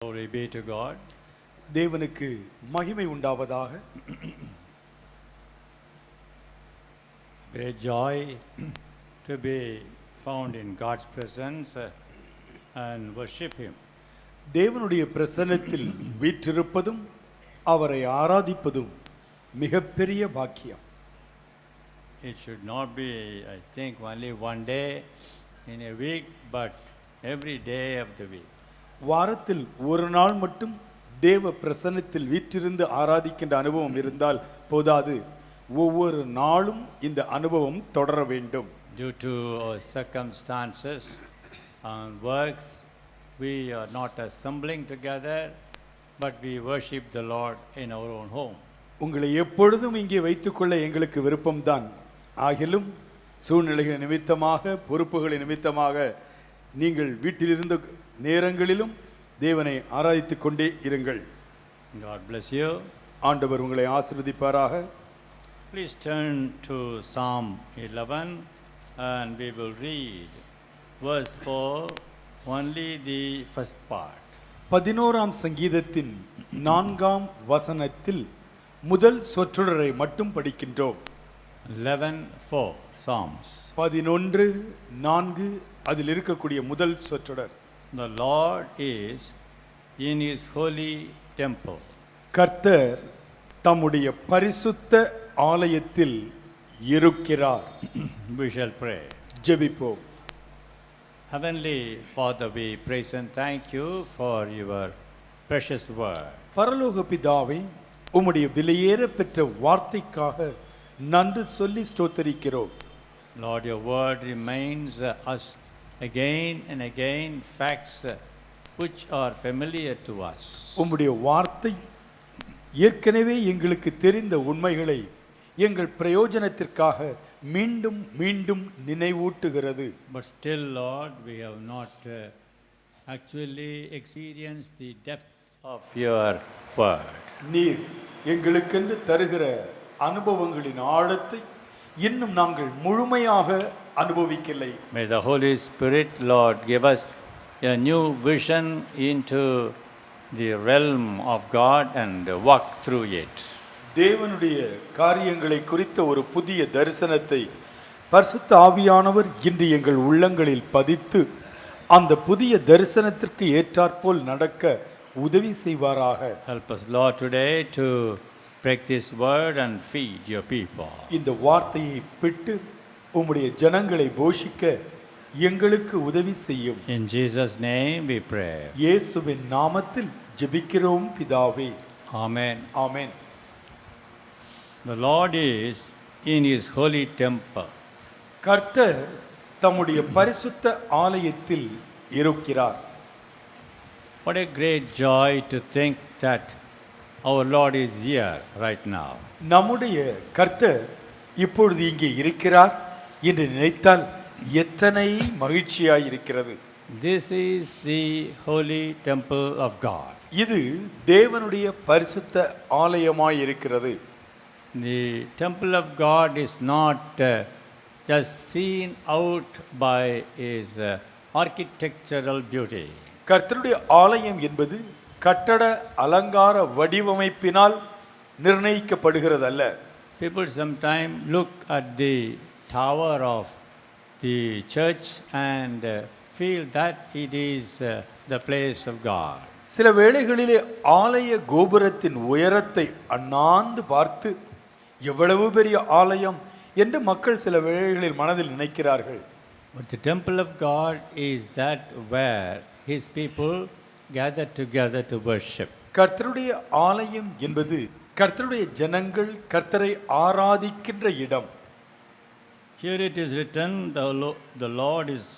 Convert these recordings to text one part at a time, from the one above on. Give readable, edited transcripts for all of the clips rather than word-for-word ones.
Glory be to God. தேவனுக்கு மகிமை உண்டாவதாக. It's great joy to be found in God's presence and worship Him. தேவனுடைய பிரசன்னத்தில் வீற்றிருப்பதும் அவரை ஆராதிப்பதும் மிகப்பெரிய பாக்கியம். It should not be, I think, only one day in a week, but every day of the week. வாரத்தில் ஒரு நாள் மட்டும் தேவ பிரசன்னத்தில் வீற்றிருந்து ஆராதிக்கின்ற அனுபவம் இருந்தால் போதாது, ஒவ்வொரு நாளும் இந்த அனுபவம் தொடர வேண்டும். Due to our circumstances and works, we are not assembling together, but we worship the Lord in our own home. உங்களை எப்பொழுதும் இங்கே வைத்துக்கொள்ள எங்களுக்கு விருப்பம்தான். ஆகிலும் சூழ்நிலைகள் நிமித்தமாக, பொறுப்புகளின் நிமித்தமாக நீங்கள் வீட்டிலிருந்த நேரங்களிலும் தேவனை ஆராதித்துக் கொண்டே இருங்கள். God bless you. ஆண்டவர் உங்களை ஆசீர்வதிப்பாராக. Please turn to Psalm 11 and we will read verse 4, only the first part. 11ஆம் சங்கீதத்தின் 4ஆம் வசனத்தில் முதல் சொற்றொடரை மட்டும் படிக்கின்றோம். 11:4 Psalms. 11:4 அதில் இருக்கக்கூடிய முதல் சொற்றொடர். The Lord is in His holy temple. கர்த்தர் தம்முடைய பரிசுத்த ஆலயத்தில் இருக்கிறார். We shall pray. ஜெபிப்போம். Heavenly Father, we praise and thank you for your precious word. பரலோக பிதாவே, உம்முடைய விலையேற பெற்ற வார்த்தைக்காக நன்றி சொல்லி ஸ்தோத்திரிக்கிறோம். Lord, your word reminds us again and again facts which are familiar to us. உம்முடைய வார்த்தை ஏற்கனவே எங்களுக்கு தெரிந்த உண்மைகளை எங்கள் பிரயோஜனத்திற்காக மீண்டும் மீண்டும் நினைவூட்டுகிறது. But still, Lord, we have not actually experienced the depth of your word. நீர் எங்களுக்கென்று தருகிற அனுபவங்களின் ஆழத்தை இன்னும் நாங்கள் முழுமையாக அனுபவிக்கலை. May the Holy Spirit, Lord, give us a new vision into the realm of God and walk through it. தேவனுடைய காரியங்களை குறித்த ஒரு புதிய தரிசனத்தை பரிசுத்த ஆவியானவர் இன்று எங்கள் உள்ளங்களில் பதித்து அந்த புதிய தரிசனத்திற்கு ஏற்றாற்போல் நடக்க உதவி செய்வாராக. Help us, Lord, today to break this word and feed your people. இந்த வார்த்தையை பிட்டு உம்முடைய ஜனங்களை போஷிக்க எங்களுக்கு உதவி செய்யும். In Jesus' name we pray. இயேசுவின் நாமத்தில் ஜெபிக்கிறோம் பிதாவே. Amen. Amen. The Lord is in His holy temple. கர்த்தர் தம்முடைய பரிசுத்த ஆலயத்தில் இருக்கிறார். What a great joy to think that our Lord is here right now. நம்முடைய கர்த்தர் இப்பொழுது இங்கே இருக்கிறார் என்று நினைத்தால் எத்தனை மகிழ்ச்சியாய் இருக்கிறது. This is the holy temple of God. இது தேவனுடைய பரிசுத்த ஆலயமாய் இருக்கிறது. The temple of God is not just seen out by His architectural beauty. கர்த்தருடைய ஆலயம் என்பது கட்டட அலங்கார வடிவமைப்பினால் நிர்ணயிக்கப்படுகிறதல்ல. People sometimes look at the tower of the church and feel that it is the place of God. சில வேளைகளிலே ஆலய கோபுரத்தின் உயரத்தை அண்ணாந்து பார்த்து எவ்வளவு பெரிய ஆலயம் என்று மக்கள் சில வேளைகளில் மனதில் நினைக்கிறார்கள். But the temple of God is that where His people gather together to worship. கர்த்தருடைய ஆலயம் என்பது கர்த்தருடைய ஜனங்கள் கர்த்தரை ஆராதிக்கின்ற இடம். Here it is written, the Lord is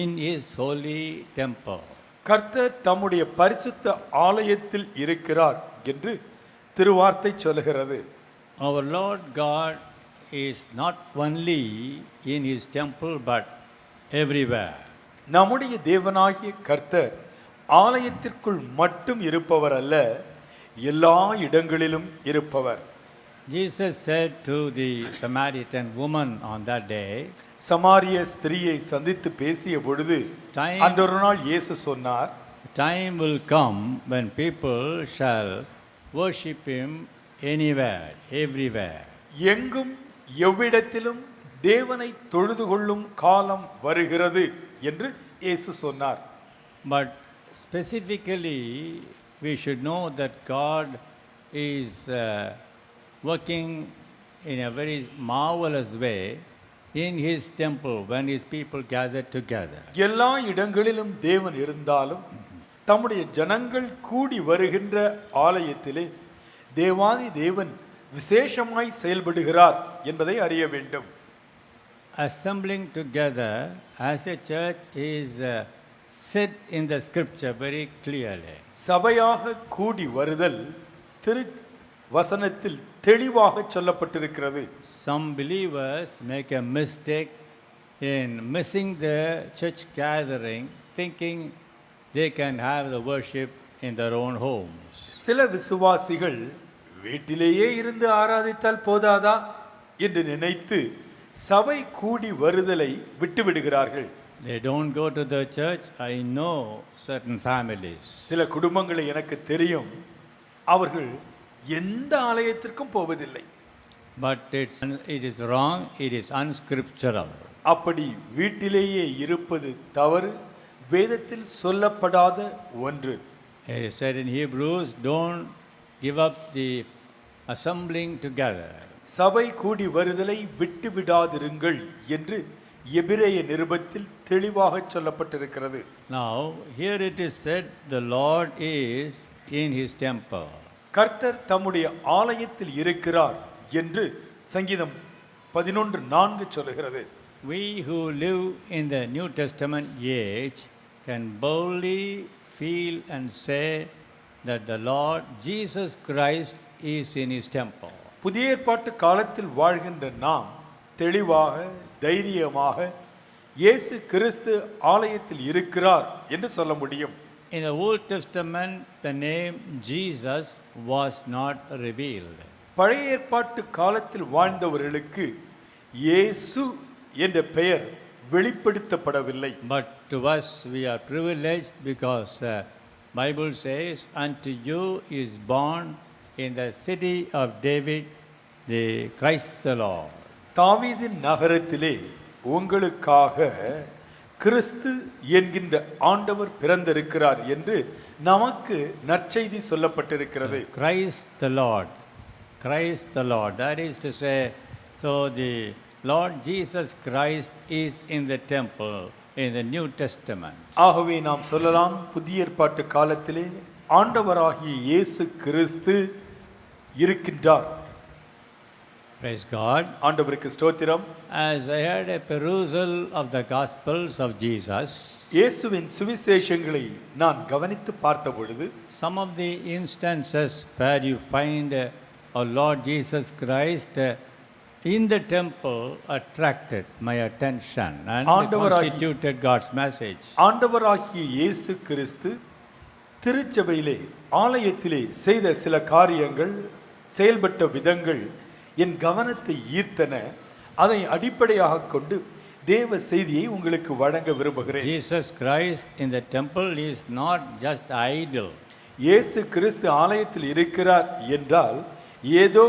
in His holy temple. கர்த்தர் தம்முடைய பரிசுத்த ஆலயத்தில் இருக்கிறார் என்று திருவார்த்தை சொல்கிறது. Our Lord God is not only in His temple but everywhere. நம்முடைய தேவனாகிய கர்த்தர் ஆலயத்திற்குள் மட்டும் இருப்பவர் அல்ல, எல்லா இடங்களிலும் இருப்பவர். Jesus said to the Samaritan woman on that day, சமாரிய ஸ்திரியை சந்தித்து பேசிய பொழுது Time- அந்த ஒரு நாள் இயேசு சொன்னார், time will come when people shall worship Him anywhere, everywhere. எங்கும் எவ்விடத்திலும் தேவனை தொழுது கொள்ளும் காலம் வருகிறது என்று இயேசு சொன்னார். But specifically, we should know that God is working in a very marvelous way in His temple when His people gather together. எல்லா இடங்களிலும் தேவன் இருந்தாலும் தம்முடைய ஜனங்கள் கூடி வருகின்ற ஆலயத்திலே தேவாதி தேவன் விசேஷமாய் செயல்படுகிறார் என்பதை அறிய வேண்டும். Assembling together as a church is said in the scripture very clearly. சபையாக கூடி வருதல் திரு வசனத்தில் தெளிவாக சொல்லப்பட்டிருக்கிறது. Some believers make a mistake in missing the church gathering, thinking they can have the worship in their own homes. சில விசுவாசிகள் வீட்டிலேயே இருந்து ஆராதித்தால் போதாதா என்று நினைத்து சபை கூடி வருதலை விட்டுவிடுகிறார்கள். They don't go to the church. I know certain families. சில குடும்பங்களை எனக்கு தெரியும், அவர்கள் எந்த ஆலயத்திற்கும் போவதில்லை. But it is wrong, it is unscriptural. அப்படி வீட்டிலேயே இருப்பது தவறு, வேதத்தில் சொல்லப்படாத ஒன்று. It is said in Hebrews, don't give up the assembling together. சபை கூடி வருதலை விட்டு விடாதிருங்கள் என்று எபிரேய நிருபத்தில் தெளிவாக சொல்லப்பட்டிருக்கிறது. Now, here it is said, the Lord is in His temple. கர்த்தர் தம்முடைய ஆலயத்தில் இருக்கிறார் என்று சங்கீதம் 11:4 சொல்கிறது. We who live in the New Testament age can boldly feel and say that the Lord Jesus Christ is in His temple. புதிய ஏற்பாட்டு காலத்தில் வாழ்கின்ற நாம் தெளிவாக தைரியமாக இயேசு கிறிஸ்து ஆலயத்தில் இருக்கிறார் என்று சொல்ல முடியும். In the Old Testament, the name Jesus was not revealed. பழைய ஏற்பாட்டு காலத்தில் வாழ்ந்தவர்களுக்கு இயேசு என்ற பெயர் வெளிப்படுத்தப்படவில்லை. But to us, we are privileged because Bible says, unto you is born in the city of David, the Christ the Lord. தாவீதின் நகரத்திலே உங்களுக்காக கிறிஸ்து என்கின்ற ஆண்டவர் பிறந்திருக்கிறார் என்று நமக்கு நற்செய்தி சொல்லப்பட்டிருக்கிறது. Christ the Lord. Christ the Lord. That is to say, so the Lord Jesus Christ is in the temple in the New Testament. ஆகவே நாம் சொல்லலாம், புதிய ஏற்பாட்டு காலத்திலே ஆண்டவராகிய இயேசு கிறிஸ்து இருக்கின்றார். Praise God. ஆண்டவருக்கு ஸ்தோத்திரம். As I had a perusal of the Gospels of Jesus, இயேசுவின் சுவிசேஷங்களை நான் கவனித்து பார்த்த பொழுது some of the instances where you find our Lord Jesus Christ in the temple attracted my attention and constituted God's message. ஆண்டவராகிய இயேசு கிறிஸ்து திருச்சபையிலே ஆலயத்திலே செய்த சில காரியங்கள், செயல்பட்ட விதங்கள் என் கவனத்தை ஈர்த்தன. அதை அடிப்படையாக கொண்டு தேவ செய்தியை உங்களுக்கு வழங்க விரும்புகிறேன். Jesus Christ in the temple is not just idol. இயேசு கிறிஸ்து ஆலயத்தில் இருக்கிறார் என்றால் ஏதோ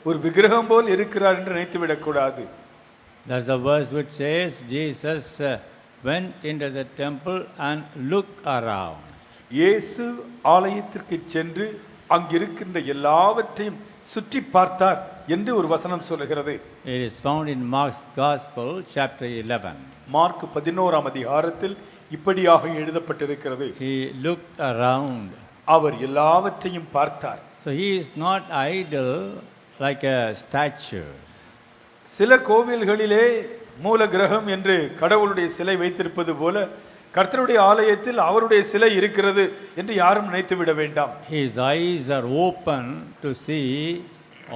ஒரு விக்கிரகம் போல் இருக்கிறார் என்று நினைத்துவிடக் கூடாது. There's a verse which says Jesus went into the temple and looked around. இயேசு ஆலயத்திற்கு சென்று அங்கிருக்கின்ற எல்லாவற்றையும் சுற்றி பார்த்தார் என்று ஒரு வசனம் சொல்லுகிறது. It is found in Mark's Gospel, chapter 11. Mark 11ஆம் அதிகாரத்தில் இப்படியாக எழுதப்பட்டிருக்கிறது. He looked around. அவர் எல்லாவற்றையும் பார்த்தார். So he is not idol like a statue. சில கோவில்களிலே மூல கிரகம் என்று கடவுளுடைய சிலை வைத்திருப்பது போல கர்த்தருடைய ஆலயத்தில் அவருடைய சிலை இருக்கிறது என்று யாரும் நினைத்து விட வேண்டாம். His eyes are open to see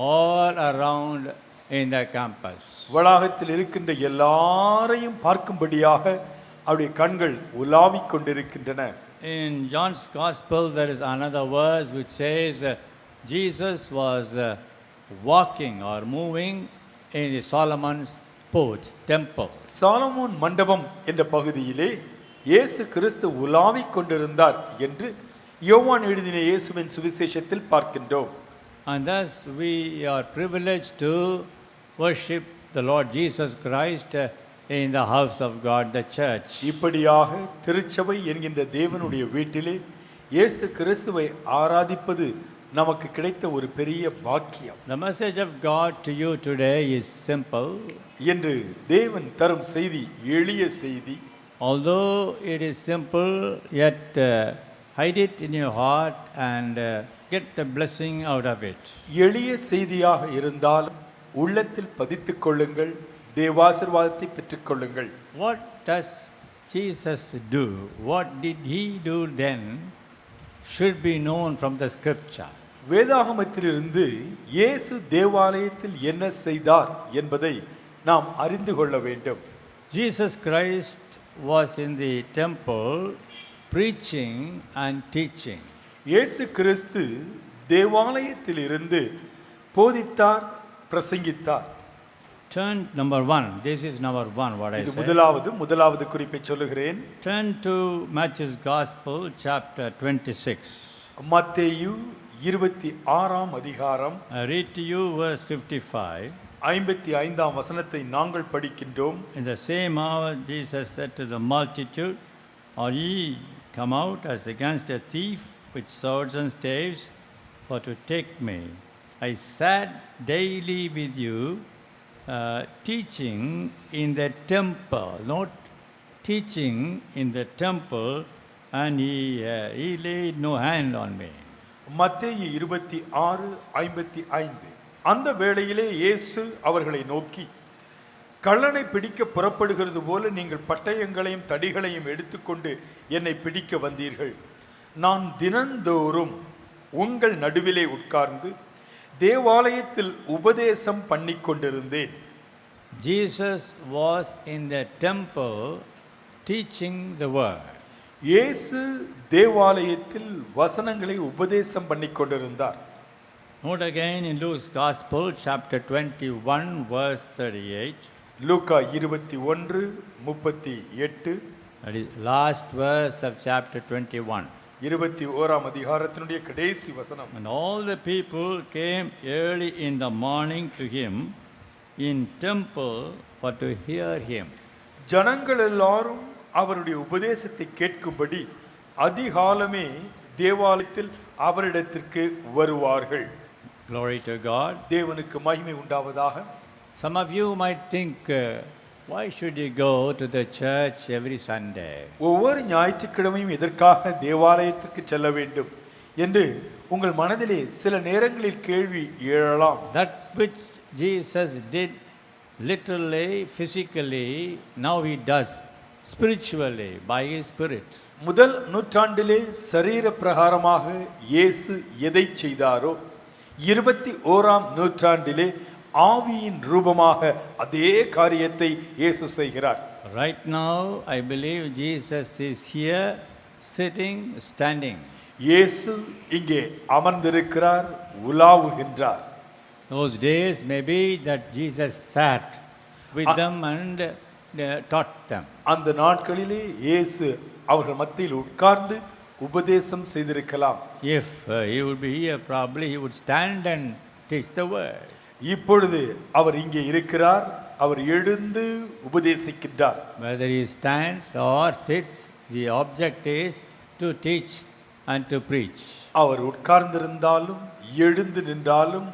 all around in the campus. வளாகத்தில் இருக்கின்ற எல்லாரையும் பார்க்கும்படியாக அவருடைய கண்கள் உலாவிக் கொண்டிருக்கின்றன. In John's Gospel there is another verse which says Jesus was walking or moving in Solomon's porch, temple. Solomon மண்டபம் என்ற பகுதியிலே இயேசு கிறிஸ்து உலாவிக் கொண்டிருந்தார் என்று யோவான் எழுதின இயேசுவின் சுவிசேஷத்தில் பார்க்கின்றோம். And thus we are privileged to worship the Lord Jesus Christ in the house of God, the church. இப்படியாக திருச்சபை என்கின்ற தேவனுடைய வீட்டிலே இயேசு கிறிஸ்துவை ஆராதிப்பது நமக்கு கிடைத்த ஒரு பெரிய பாக்கியம். The message of God to you today is simple. என்று தேவன் தரும் செய்தி எளிய செய்தி. Although it is simple, yet hide it in your heart and get the blessing out of it. எளிய செய்தியாக இருந்தால் உள்ளத்தில் பதித்துக் கொள்ளுங்கள், தேவாசீர்வாதத்தை பெற்றுக்கொள்ளுங்கள். What does Jesus do? What did he do then? Should be known from the scripture. வேதாகமத்திலிருந்து இயேசு தேவாலயத்தில் என்ன செய்தார் என்பதை நாம் அறிந்து கொள்ள வேண்டும். Jesus Christ was in the temple preaching and teaching. இயேசு கிறிஸ்து தேவாலயத்தில் இருந்து போதித்தார், பிரசங்கித்தார். Turn number 1. This is number 1 what I இது said. முதலாவது குறிப்பை சொல்லுகிறேன். Turn to Matthew's Gospel chapter 26. மத்தேயு 26ஆம் அதிகாரம் I read to you verse 55. 55ஆம் வசனத்தை நாங்கள் படிக்கின்றோம். In the same hour Jesus said to the multitude, Are ye come out as against a thief with swords and staves for to take me? I sat daily with you, teaching in the temple, not teaching in the temple, and he laid no hand on me. மத்தேயு 26:55. அந்த வேளையிலே இயேசு அவர்களை நோக்கி, கள்ளனை பிடிக்க புறப்படுகிறது போல நீங்கள் பட்டயங்களையும் தடிகளையும் எடுத்துக்கொண்டு என்னை பிடிக்க வந்தீர்கள். நான் தினந்தோறும் உங்கள் நடுவிலே உட்கார்ந்து தேவாலயத்தில் உபதேசம் பண்ணிக் கொண்டிருந்தேன். Jesus was in the temple teaching the word. இயேசு தேவாலயத்தில் வசனங்களை உபதேசம் பண்ணிக் கொண்டிருந்தார். Note again in Luke's Gospel, chapter 21, verse 38. Luca 21:38. That is last verse of chapter 21. 21ஆம் அதிகாரத்தினுடைய கடைசி வசனம். And all the people came early in the morning to him in temple for to hear him. ஜனங்கள் எல்லாரும் அவருடைய உபதேசத்தை கேட்கும்படி அதிகாலமே தேவாலயத்தில் அவரிடத்திற்கு வருவார்கள். Glory to God. தேவனுக்கு மகிமை உண்டாவதாக. Some of you might think, why should you go to the church every Sunday? ஒவ்வொரு ஞாயிற்றுக்கிழமையும் எதற்காக தேவாலயத்திற்கு செல்ல வேண்டும் என்று உங்கள் மனதிலே சில நேரங்களில் கேள்வி எழலாம். That which Jesus did literally, physically, now he does spiritually by his Spirit. முதல் நூற்றாண்டிலே சரீர பிரகாரமாக இயேசு எதை செய்தாரோ 21ஆம் நூற்றாண்டிலே ஆவியின் ரூபமாக அதே காரியத்தை இயேசு செய்கிறார். Right now, I believe Jesus is here, sitting, standing. இயேசு இங்கே அமர்ந்திருக்கிறார், உலாவுகின்றார். Those days may be that Jesus sat with them and taught them. அந்த நாட்களிலே இயேசு அவர்கள் மத்தியில் உட்கார்ந்து உபதேசம் செய்திருக்கலாம். If he would be here, probably he would stand and teach the word. இப்பொழுது அவர் இங்கே இருக்கிறார், அவர் எழுந்து உபதேசிக்கின்றார். Whether he stands or sits, the object is to teach and to preach. அவர் உட்கார்ந்திருந்தாலும் எழுந்து நின்றாலும்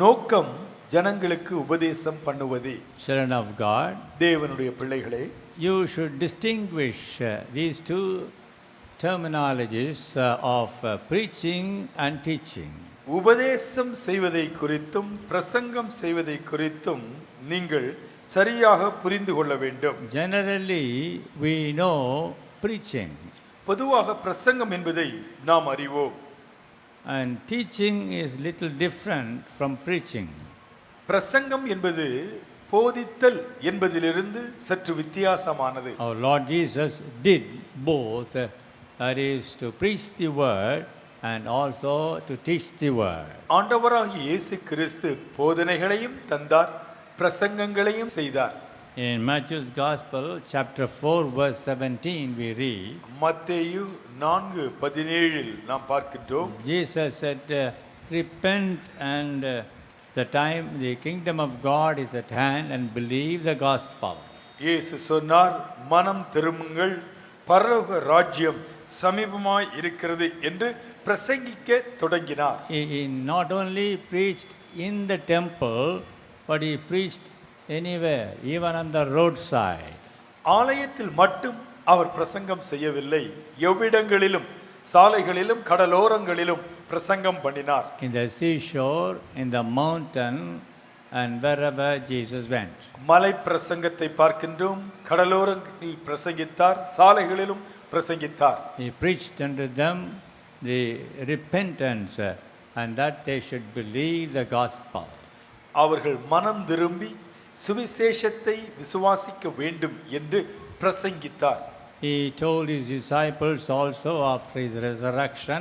நோக்கம் ஜனங்களுக்கு உபதேசம் பண்ணுவதே. Children of God, தேவனுடைய பிள்ளைகளே, you should distinguish these two terminologies of preaching and teaching. உபதேசம் செய்வதை குறித்தும் பிரசங்கம் செய்வதை குறித்தும் நீங்கள் சரியாக புரிந்து கொள்ள வேண்டும். Generally, we know preaching. பொதுவாக பிரசங்கம் என்பதை நாம் அறிவோம். And teaching is little different from preaching. பிரசங்கம் என்பது போதித்தல் என்பதிலிருந்து சற்று வித்தியாசமானது. Our Lord Jesus did both, that is to preach the word and also to teach the word. ஆண்டவராகிய இயேசு கிறிஸ்து போதனைகளையும் தந்தார், பிரசங்கங்களையும் செய்தார். In Matthew's Gospel, chapter 4, verse 17, we read, மத்தேயு 4:17 நாம் பார்க்கின்றோம். Jesus said, repent and the kingdom of God is at hand, and believe the gospel. இயேசு சொன்னார், மனம் திரும்புங்கள், பரலோக ராஜ்யம் சமீபமாய் இருக்கிறது என்று பிரசங்கிக்க தொடங்கினார். He not only preached in the temple, but he preached anywhere, even on the roadside. ஆலயத்தில் மட்டும் அவர் பிரசங்கம் செய்யவில்லை, எவ்விடங்களிலும், சாலைகளிலும், கடலோரங்களிலும் பிரசங்கம் பண்ணினார். In the seashore, in the mountain, and wherever Jesus went. மலை பிரசங்கத்தை பார்க்கின்றோம், கடலோரங்களில் பிரசங்கித்தார், சாலைகளிலும் பிரசங்கித்தார். He preached unto them the repentance and that they should believe the gospel. அவர்கள் மனம் திரும்பி சுவிசேஷத்தை விசுவாசிக்க வேண்டும் என்று பிரசங்கித்தார். He told his disciples also after his resurrection,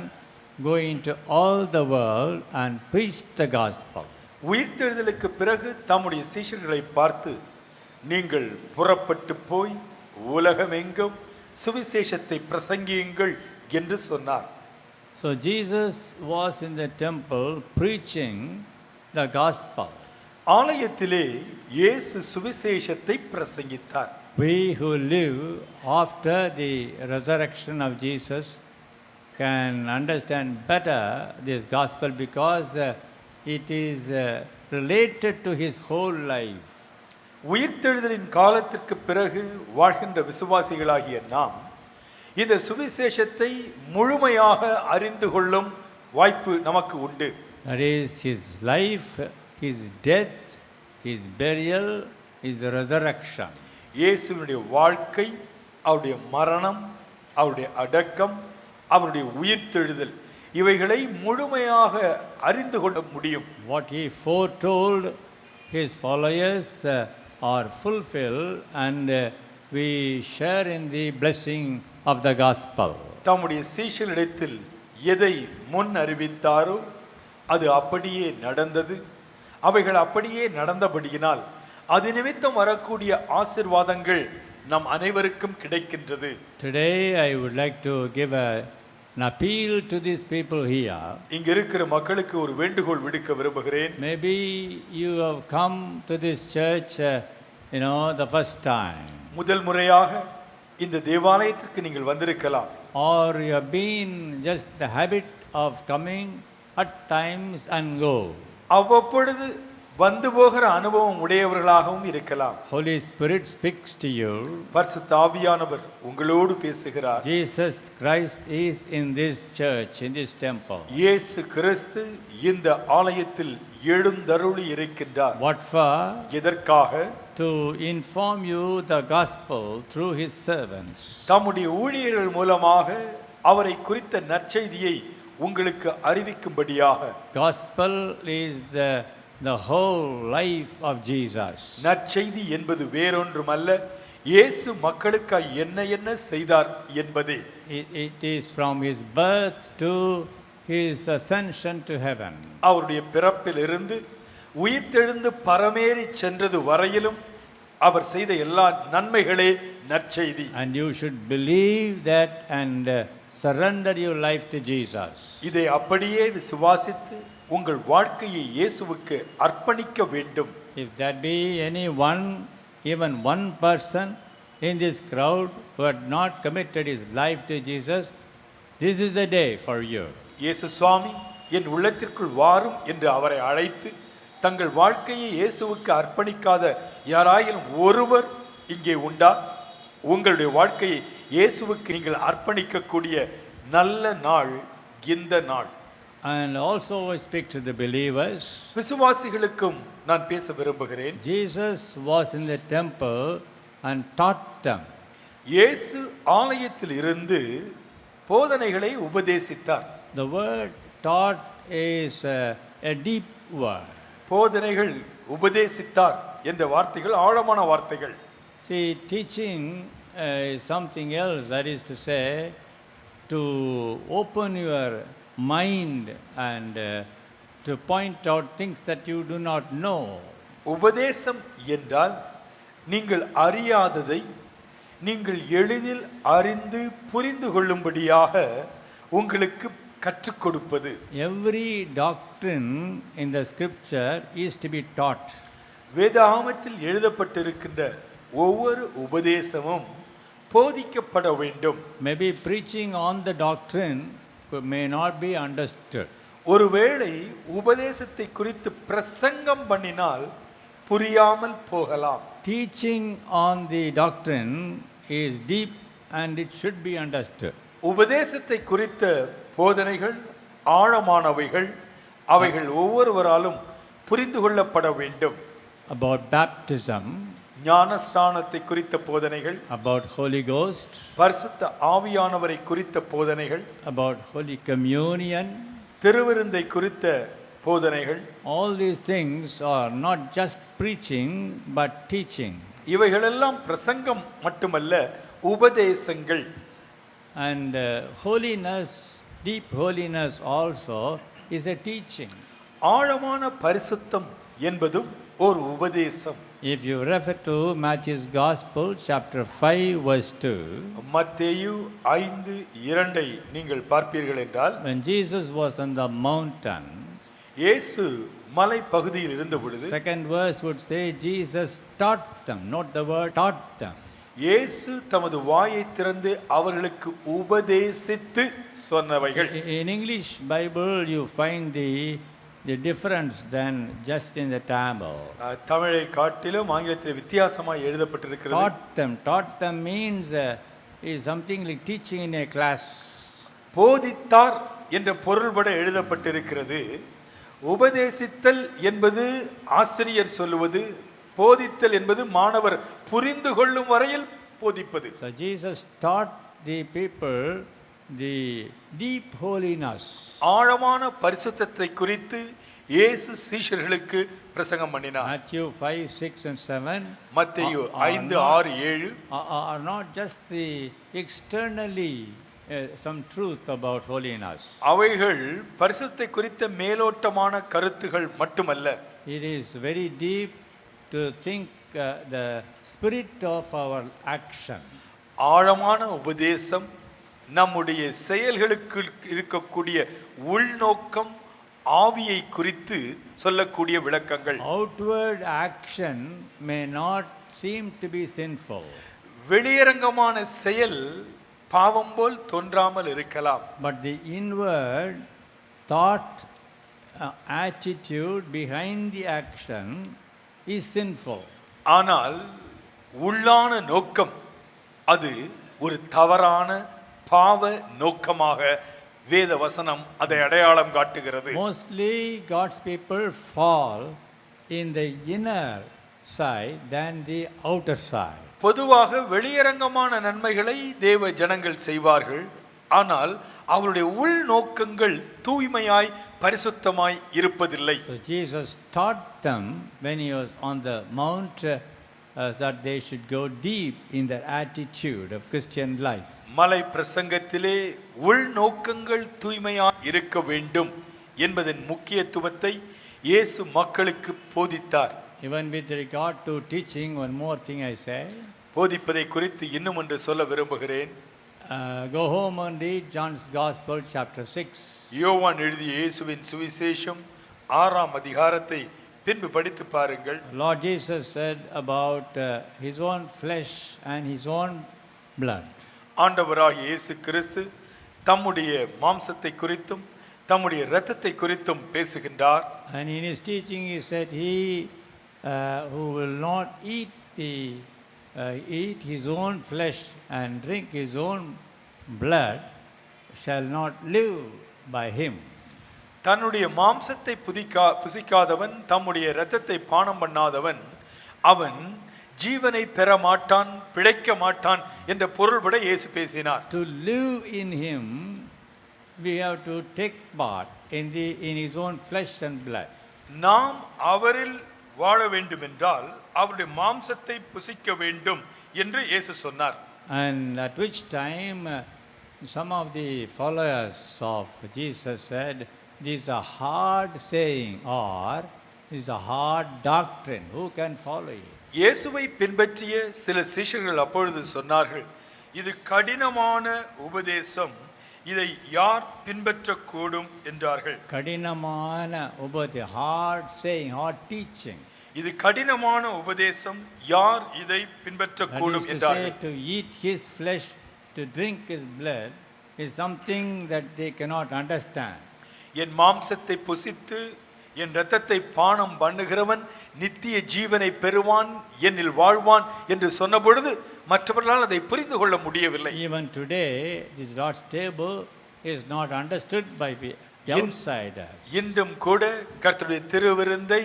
go into all the world and preach the gospel. உயிர்த்தெழுதலுக்கு பிறகு தம்முடைய சீஷர்களை பார்த்து, நீங்கள் புறப்பட்டு போய் உலகமெங்கும் சுவிசேஷத்தை பிரசங்கியுங்கள் என்று சொன்னார். So Jesus was in the temple preaching the gospel. ஆலயத்திலே இயேசு சுவிசேஷத்தை பிரசங்கித்தார். We who live after the resurrection of Jesus can understand better this gospel because it is related to his whole life. உயிர்த்தெழுதலின் காலத்திற்கு பிறகு வாழ்கின்ற விசுவாசிகளாகிய நாம் இந்த சுவிசேஷத்தை முழுமையாக அறிந்து கொள்ளும் வாய்ப்பு நமக்கு உண்டு. That is his life, his death, his burial, his resurrection. இயேசுவினுடைய வாழ்க்கை, அவருடைய மரணம், அவருடைய அடக்கம், அவருடைய உயிர்த்தெழுதல், இவைகளை முழுமையாக அறிந்து கொள்ள முடியும். What he foretold, his followers are fulfilled, and we share in the blessing of the gospel. தம்முடைய சீஷர்களிடத்தில் எதை முன் அறிவித்தாரோ அது அப்படியே நடந்தது. அவைகள் அப்படியே நடந்தபடியினால் அது நிமித்தம் வரக்கூடிய ஆசீர்வாதங்கள் நம் அனைவருக்கும் கிடைக்கின்றது. Today I would like to give an appeal to these people here. இங்க இருக்கிற மக்களுக்கு ஒரு வேண்டுகோள் விடுக்க விரும்புகிறேன். Maybe you have come to this church the first time, முதல் முறையாக இந்த தேவாலயத்திற்கு நீங்கள் வந்திருக்கலாம். or you have been just the habit of coming at times and go. அவ்வப்பொழுது வந்து போகிற அனுபவம் உடையவர்களாகவும் இருக்கலாம். Holy Spirit speaks to you. பரிசுத்த ஆவியானவர் உங்களோடு பேசுகிறார். Jesus Christ is in this church, in this temple. இயேசு கிறிஸ்து இந்த ஆலயத்தில் எழுந்தருளி இருக்கின்றார். What for? எதற்காக? To inform you the gospel through his servants. தம்முடைய ஊழியர்கள் மூலமாக அவரை குறித்த நற்செய்தியை உங்களுக்கு அறிவிக்கும்படியாக. Gospel is the whole life of Jesus. நற்செய்தி என்பது வேறொன்றுமல்ல, இயேசு மக்களுக்காய் என்ன என்ன செய்தார் என்பதே. It is from his birth to his ascension to heaven. அவருடைய பிறப்பிலிருந்து உயிர்த்தெழுந்து பரமேறி சென்றது வரையிலும் அவர் செய்த எல்லா நன்மைகளே நற்செய்தி. And you should believe that and surrender your life to Jesus. இதை அப்படியே விசுவாசித்து உங்கள் வாழ்க்கையை இயேசுவுக்கு அர்ப்பணிக்க வேண்டும். If there be anyone, even one person in this crowd who had not committed his life to Jesus, this is the day for you. இயேசு சுவாமி என் உள்ளத்திற்குள் வாரும் என்று அவரை அழைத்து தங்கள் வாழ்க்கையை இயேசுவுக்கு அர்ப்பணிக்காத யாராயிலும் ஒருவர் இங்கே உண்டா? உங்களுடைய வாழ்க்கையை இயேசுவுக்கு நீங்கள் அர்ப்பணிக்கக்கூடிய நல்ல நாள் இந்த நாள். And also I speak to the believers. விசுவாசிகளுக்கும் நான் பேச விரும்புகிறேன். Jesus was in the temple and taught them. இயேசு ஆலயத்தில் இருந்து போதனைகளை உபதேசித்தார். The word taught is a deep word. போதனைகள் உபதேசித்தார் என்ற வார்த்தைகள் ஆழமான வார்த்தைகள். See, teaching is something else, that is to say, to open your mind and to point out things that you do not know. உபதேசம் என்றால் நீங்கள் அறியாததை நீங்கள் எளிதில் அறிந்து புரிந்து கொள்ளும்படியாக உங்களுக்கு கற்றுக் கொடுப்பது. Every doctrine in the scripture is to be taught. வேதாகமத்தில் எழுதப்பட்டிருக்கின்ற ஒவ்வொரு உபதேசமும் போதிக்கப்பட வேண்டும். Maybe preaching on the doctrine may not be understood. ஒருவேளை உபதேசத்தை குறித்து பிரசங்கம் பண்ணினால் புரியாமல் போகலாம். Teaching on the doctrine is deep and it should be understood. உபதேசத்தை குறித்த போதனைகள் ஆழமானவைகள், அவைகள் ஒவ்வொருவராலும் புரிந்து கொள்ளப்பட வேண்டும். About baptism, ஞானஸ்நானத்தை குறித்த போதனைகள், about Holy Ghost, பரிசுத்த ஆவியானவரை குறித்த போதனைகள், about Holy Communion, திருவிருந்தை குறித்த போதனைகள், all these things are not just preaching but teaching. இவைகளெல்லாம் பிரசங்கம் மட்டுமல்ல, உபதேசங்கள். And holiness, deep holiness also is a teaching. ஆழமான பரிசுத்தம் என்பதும் ஒரு உபதேசம். If you refer to Matthew's Gospel, chapter 5, verse 2, மத்தேயு 5:2 நீங்கள் பார்ப்பீர்கள் என்றால், when Jesus was on the mountain, இயேசு மலை பகுதியில் இருந்த பொழுது, second verse would say Jesus taught them, not the word taught them. இயேசு தமது வாயை திறந்து அவர்களுக்கு உபதேசித்து சொன்னவைகள். In English Bible you find the difference than just in the Tamil. தமிழை காட்டிலும் ஆங்கிலத்தில் வித்தியாசமாய் எழுதப்பட்டிருக்கிறது. Taught them means is something like teaching in a class. போதித்தார் என்ற பொருள்பட எழுதப்பட்டிருக்கிறது. உபதேசித்தல் என்பது ஆசிரியர் சொல்லுவது, போதித்தல் என்பது மாணவர் புரிந்து கொள்ளும் வரையில் போதிப்பது. So Jesus taught the people the deep holiness. ஆழமான பரிசுத்தத்தை குறித்து இயேசு சீஷர்களுக்கு பிரசங்கம் பண்ணினார். Matthew 5, 6 and 7 மத்தேயு 5, 6, 7 are not just the externally some truth about holiness. அவைகள் பரிசுத்தத்தை குறித்த மேலோட்டமான கருத்துகள் மட்டுமல்ல. It is very deep to think the spirit of our action. ஆழமான உபதேசம் நம்முடைய செயல்களுக்கு இருக்கக்கூடிய உள்நோக்கம், ஆவியை குறித்து சொல்லக்கூடிய விளக்கங்கள். Outward action may not seem to be sinful. வெளியரங்கமான செயல் பாவம் போல் தோன்றாமல் இருக்கலாம். But the inward thought, attitude behind the action is sinful. ஆனால் உள்ளான நோக்கம் அது ஒரு தவறான பாவ நோக்கமாக வேத வசனம் அதை அடையாளம் காட்டுகிறது. Mostly God's people fall in the inner side than the outer side. பொதுவாக வெளியரங்கமான நன்மைகளை தேவ ஜனங்கள் செய்வார்கள். ஆனால் அவருடைய உள் நோக்கங்கள் தூய்மையாய் பரிசுத்தமாய் இருப்பதில்லை. So Jesus taught them when he was on the mount that they should go deep in their attitude of Christian life. மலை பிரசங்கத்திலே உள் நோக்கங்கள் தூய்மையாய் இருக்க வேண்டும் என்பதன் முக்கியத்துவத்தை இயேசு மக்களுக்கு போதித்தார். Even with regard to teaching, one more thing I say. போதிப்பதை குறித்து இன்னும் ஒன்று சொல்ல விரும்புகிறேன். Go home and read John's Gospel, chapter 6. யோவான் எழுதிய இயேசுவின் சுவிசேஷம் 6ஆம் அதிகாரத்தை பின்பு படித்து பாருங்கள். Lord Jesus said about his own flesh and his own blood. ஆண்டவராகிய இயேசு கிறிஸ்து தம்முடைய மாம்சத்தை குறித்தும் தம்முடைய இரத்தத்தை குறித்தும் பேசுகின்றார். And in his teaching he said, he who will not eat his own flesh and drink his own blood shall not live by him. தன்னுடைய மாம்சத்தை புசிக்காதவன் தம்முடைய இரத்தத்தை பானம் பண்ணாதவன் அவன் ஜீவனை பெற மாட்டான், பிழைக்க மாட்டான் என்ற பொருள்பட இயேசு பேசினார். To live in him we have to take part in his own flesh and blood. நாம் அவரில் வாழ வேண்டும் என்றால் அவருடைய மாம்சத்தை புசிக்க வேண்டும் என்று இயேசு சொன்னார். And at which time some of the followers of Jesus said, this is a hard saying, or this is a hard doctrine, who can follow it? இயேசுவை பின்பற்றிய சில சீஷர்கள் அப்பொழுது சொன்னார்கள், இது கடினமான உபதேசம், இதை யார் பின்பற்றக்கூடும் என்றார்கள். கடனமான உபதே, hard saying, hard teaching. இது கடினமான உபதேசம், யார் இதை That பின்பற்றக்கூடும் is to say, என்றார்கள். to eat his flesh, to drink his blood is something that they cannot understand. என் மாம்சத்தை புசித்து என் இரத்தத்தை பானம் பண்ணுகிறவன் நித்திய ஜீவனை பெறுவான், என்னில் வாழ்வான் என்று சொன்ன பொழுது மற்றவர்களால் அதை புரிந்து கொள்ள முடியவில்லை. Even today, this Lord's table is not understood by the outsiders. இன்றும் கூட கர்த்தருடைய திருவிருந்தை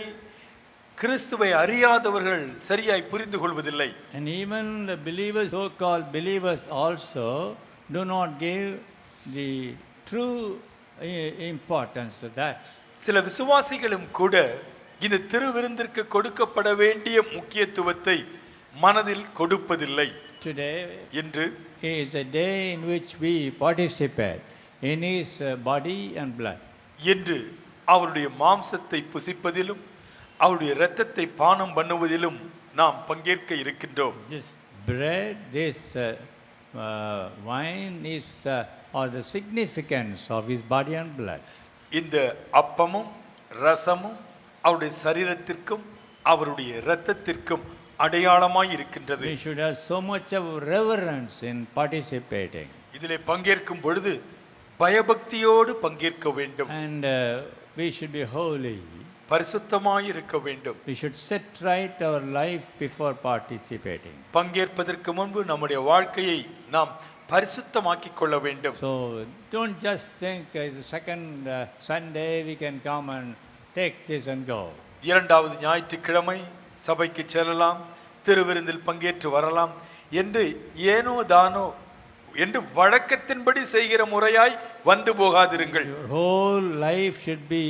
கிறிஸ்துவை அறியாதவர்கள் சரியாய் புரிந்து கொள்வதில்லை. And even the believers, so-called believers also, do not give the true importance to that. சில விசுவாசிகளும் கூட இந்த திருவிருந்திற்கு கொடுக்கப்பட வேண்டிய முக்கியத்துவத்தை மனதில் கொடுப்பதில்லை. Today இன்று is a day in which we participate in his body and blood. இன்று அவருடைய மாம்சத்தை புசிப்பதிலும் அவருடைய இரத்தத்தை பானம் பண்ணுவதிலும் நாம் பங்கேற்க இருக்கின்றோம். This bread, this wine is or the significance of his body and blood. இந்த அப்பமும் ரசமும் அவருடைய சரீரத்திற்கும் அவருடைய இரத்தத்திற்கும் அடையாளமாய் இருக்கின்றது. We should have so much of reverence in participating. இதிலே பங்கேற்கும் பொழுது பயபக்தியோடு பங்கேற்க வேண்டும். And we should be holy. பரிசுத்தமாய் இருக்க வேண்டும். We should set right our life before participating. பங்கேற்பதற்கு முன்பு நம்முடைய வாழ்க்கையை நாம் பரிசுத்தமாக்கிக் கொள்ள வேண்டும். So don't just think it's the second Sunday we can come and take this and go. இரண்டாவது ஞாயிற்றுக்கிழமை சபைக்கு செல்லலாம், திருவிருந்தில் பங்கேற்று வரலாம் என்று ஏனோ தானோ என்று வழக்கத்தின்படி செய்கிற முறையாய் வந்து போகாதிருங்கள். Your whole life should be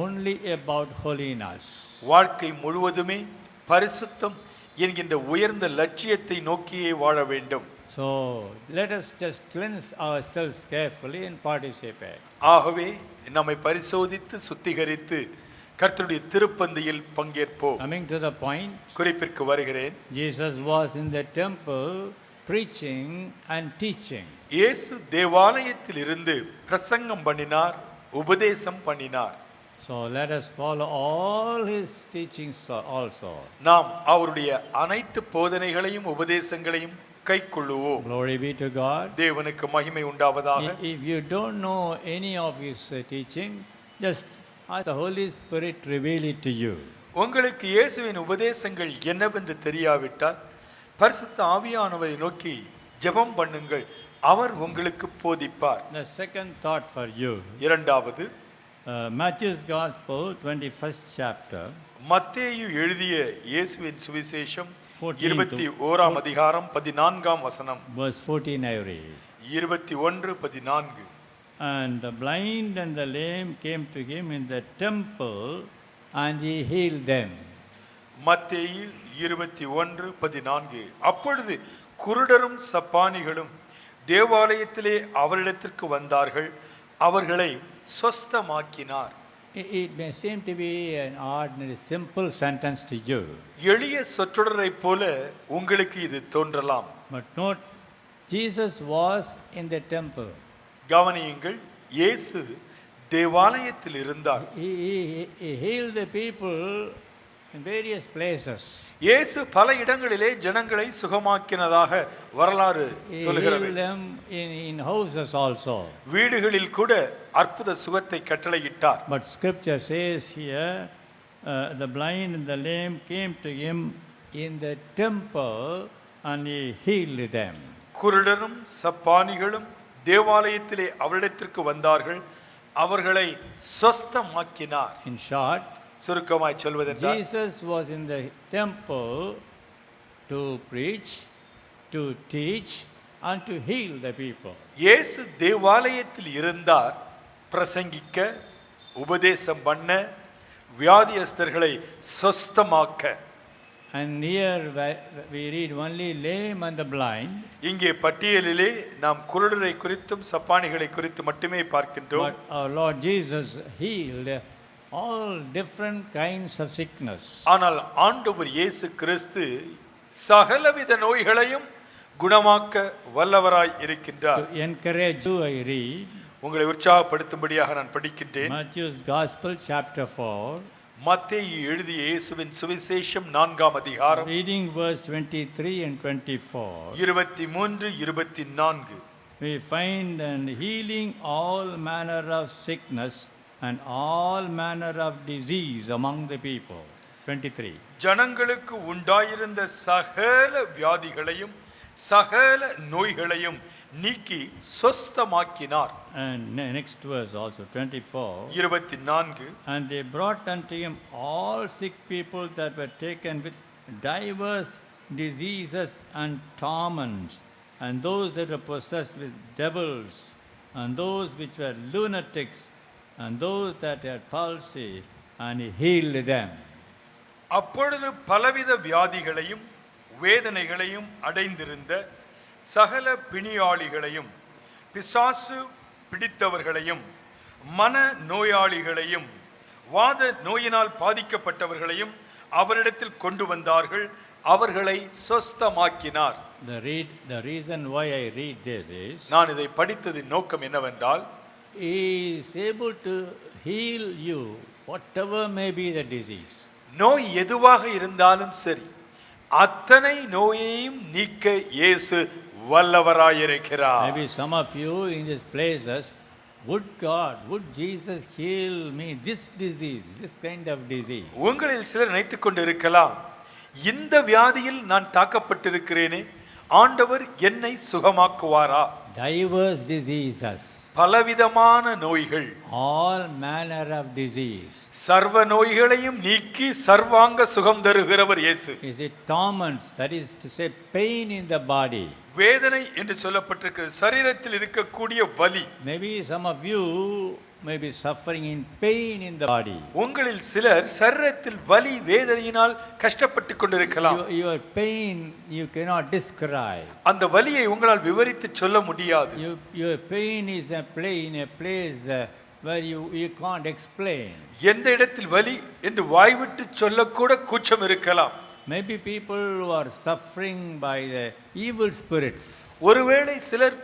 only about holiness. வாழ்க்கை முழுவதுமே பரிசுத்தம் என்கின்ற உயர்ந்த லட்சியத்தை நோக்கியே வாழ வேண்டும். So let us just cleanse ourselves carefully and participate. ஆகவே நம்மை பரிசோதித்து சுத்திகரித்து கர்த்தருடைய திருப்பந்தியில் பங்கேற்போம். Coming to the point, குறிப்பிற்கு வருகிறேன். Jesus was in the temple preaching and teaching. இயேசு தேவாலயத்தில் இருந்து பிரசங்கம் பண்ணினார், உபதேசம் பண்ணினார். So let us follow all his teachings also. நாம் அவருடைய அனைத்து போதனைகளையும் உபதேசங்களையும் கைக்கொள்ளுவோம். Glory be to God. தேவனுக்கு மகிமை உண்டாவதாக. If you don't know any of his teaching, just ask the Holy Spirit reveal it to you. உங்களுக்கு இயேசுவின் உபதேசங்கள் என்னவென்று தெரியாவிட்டால் பரிசுத்த ஆவியானவரை நோக்கி ஜெபம் பண்ணுங்கள், அவர் உங்களுக்கு போதிப்பார். The second thought for you. இரண்டாவது, Matthew's Gospel, 21st chapter. மத்தேயு எழுதிய இயேசுவின் சுவிசேஷம் 14 21ஆம் அதிகாரம் 14ஆம் வசனம். Verse 14 I read. 21:14. And the blind and the lame came to him in the temple, and he healed them. மத்தேயு 21:14. அப்பொழுது குருடரும் சப்பானிகளும் தேவாலயத்திலே அவரிடத்திற்கு வந்தார்கள், அவர்களை சொஸ்தமாக்கினார். It may seem to be an ordinary, simple sentence to you. எளிய சொற்றொடரைப் போல உங்களுக்கு இது தோன்றலாம். But note, Jesus was in the temple. கவனியுங்கள், இயேசு தேவாலயத்தில் இருந்தார். He healed the people in various places. இயேசு பல இடங்களிலே ஜனங்களை சுகமாக்கினதாக வரலாறு He சொல்கிறது. healed them in houses also. வீடுகளில் கூட அற்புத சுகத்தை கட்டளையிட்டார். But scripture says here, the blind and the lame came to him in the temple, and he healed them. குருடரும் சப்பானிகளும் தேவாலயத்திலே அவரிடத்திற்கு வந்தார்கள், அவர்களை சொஸ்தமாக்கினார். In short, சுருக்கமாய் சொல்வதென்றால் Jesus was in the temple to preach, to teach, and to heal the people. இயேசு தேவாலயத்தில் இருந்தார், பிரசங்கிக்க, உபதேசம் பண்ண, வியாதியஸ்தர்களை சொஸ்தமாக்க. And here we read only lame and the blind. இங்கே பட்டியலிலே நாம் குருடரை குறித்தும் சப்பானிகளை குறித்து மட்டுமே பார்க்கின்றோம். But our Lord Jesus healed all different kinds of sickness. ஆனால் ஆண்டவர் இயேசு கிறிஸ்து சகலவித நோய்களையும் குணமாக்க வல்லவராய் இருக்கின்றார். To encourage you, I read உங்களை உற்சாகப்படுத்தும்படியாக நான் படிக்கின்றேன். Matthew's Gospel, chapter 4, மத்தேயு எழுதிய இயேசுவின் சுவிசேஷம் 4ஆம் அதிகாரம் reading verse 23 and 24. 23 24. We find and healing all manner of sickness and all manner of disease among the people. 23. ஜனங்களுக்கு உண்டாயிருந்த சகல வியாதிகளையும் சகல நோய்களையும் நீக்கி சொஸ்தமாக்கினார். And next verse also, 24. 24. And they brought unto him all sick people that were taken with divers diseases and torments, and those that were possessed with devils, and those which were lunatics, and those that had palsy, and he healed them. அப்பொழுது பலவித வியாதிகளையும் வேதனைகளையும் அடைந்திருந்த சகல பிணியாளிகளையும் பிசாசு பிடித்தவர்களையும் மன நோயாளிகளையும் வாத நோயினால் பாதிக்கப்பட்டவர்களையும் அவரிடத்தில் கொண்டு வந்தார்கள், அவர்களை சொஸ்தமாக்கினார். The reason why I read this is, நான் இதை படித்ததின் நோக்கம் என்னவென்றால், he is able to heal you whatever may be the disease. நோய் எதுவாக இருந்தாலும் சரி, அத்தனை நோயையும் நீக்க இயேசு வல்லவராயிருக்கிறார். Maybe some of you in these places, would God, would Jesus heal me this disease, this kind of disease? உங்களில் சிலர் நினைத்துக் கொண்டிருக்கலாம், இந்த வியாதியில் நான் தாக்கப்பட்டிருக்கிறேனே, ஆண்டவர் என்னை சுகமாக்குவாரா? Diverse diseases, பலவிதமான நோய்கள், all manner of disease. சர்வ நோய்களையும் நீக்கி சர்வாங்க சுகம் தருகிறவர் இயேசு. Is it torments, that is to say pain in the body? வேதனை என்று சொல்லப்பட்டிருக்கிறது, சரீரத்தில் இருக்கக்கூடிய வலி. Maybe some of you may be suffering in pain in the body. உங்களில் சிலர் சரீரத்தில் வலி வேதனையினால் கஷ்டப்பட்டு கொண்டிருக்கலாம். Your pain you cannot describe. அந்த வலியை உங்களால் விவரித்து சொல்ல முடியாது. Your pain is in a place where you can't explain. எந்த இடத்தில் வலி என்று வாய்விட்டு சொல்லக்கூட கூச்சம் இருக்கலாம். Maybe people who are suffering by the evil spirits. ஒருவேளை சிலர்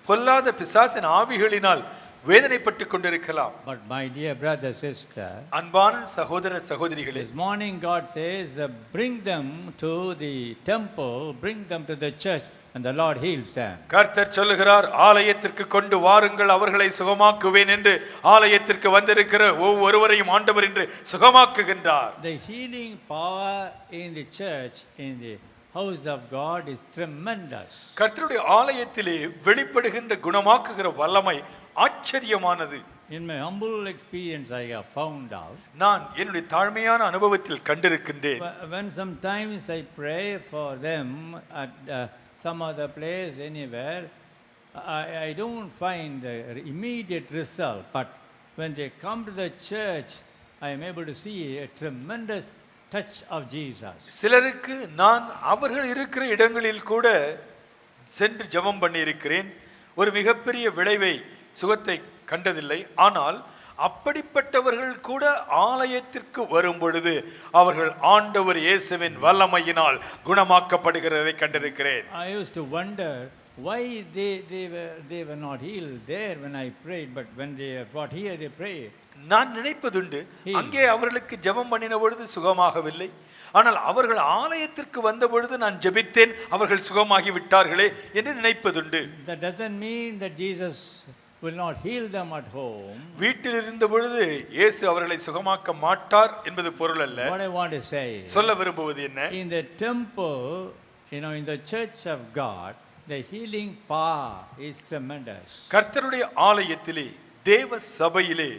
பொல்லாத பிசாசின் ஆவிகளினால் வேதனைப்பட்டு கொண்டிருக்கலாம். But my dear brother, sister, அன்பான சகோதர சகோதரிகளே, this morning God says, bring them to the temple, bring them to the church, and the Lord heals them. கர்த்தர் சொல்லுகிறார், ஆலயத்திற்கு கொண்டு வாருங்கள், அவர்களை சுகமாக்குவேன் என்று ஆலயத்திற்கு வந்திருக்கிற ஒவ்வொருவரையும் ஆண்டவர் என்று சுகமாக்குகின்றார். The healing power in the church, in the house of God is tremendous. கர்த்தருடைய ஆலயத்திலே வெளிப்படுகின்ற குணமாக்குகிற வல்லமை ஆச்சரியமானது. In my humble experience I have found out, நான் என்னுடைய தாழ்மையான அனுபவத்தில் கண்டிருக்கின்றேன். when sometimes I pray for them at some other place anywhere, I don't find the immediate result, but when they come to the church I am able to see a tremendous touch of Jesus. சிலருக்கு நான் அவர்கள் இருக்கிற இடங்களில் கூட சென்று ஜெபம் பண்ணி இருக்கிறேன், ஒரு மிகப்பெரிய விளைவை சுகத்தை கண்டதில்லை. ஆனால் அப்படிப்பட்டவர்கள் கூட ஆலயத்திற்கு வரும் பொழுது அவர்கள் ஆண்டவர் இயேசுவின் வல்லமையினால் குணமாக்கப்படுகிறதை கண்டிருக்கிறேன். I used to wonder why they were not healed there when I prayed, but when they are brought here they pray. நான் நினைப்பதுண்டு, அங்கே அவர்களுக்கு ஜெபம் பண்ணின பொழுது சுகமாகவில்லை, ஆனால் அவர்கள் ஆலயத்திற்கு வந்த பொழுது நான் ஜெபித்தேன், அவர்கள் சுகமாகி விட்டார்களே என்று நினைப்பதுண்டு. That doesn't mean that Jesus will not heal them at home. வீட்டில் இருந்த பொழுது இயேசு அவர்களை சுகமாக்க மாட்டார் என்பது பொருள் அல்ல. What I want to say, சொல்ல விரும்புவது என்ன? in the temple, in the church of God, the healing power is tremendous. கர்த்தருடைய ஆலயத்திலே, தேவ சபையிலே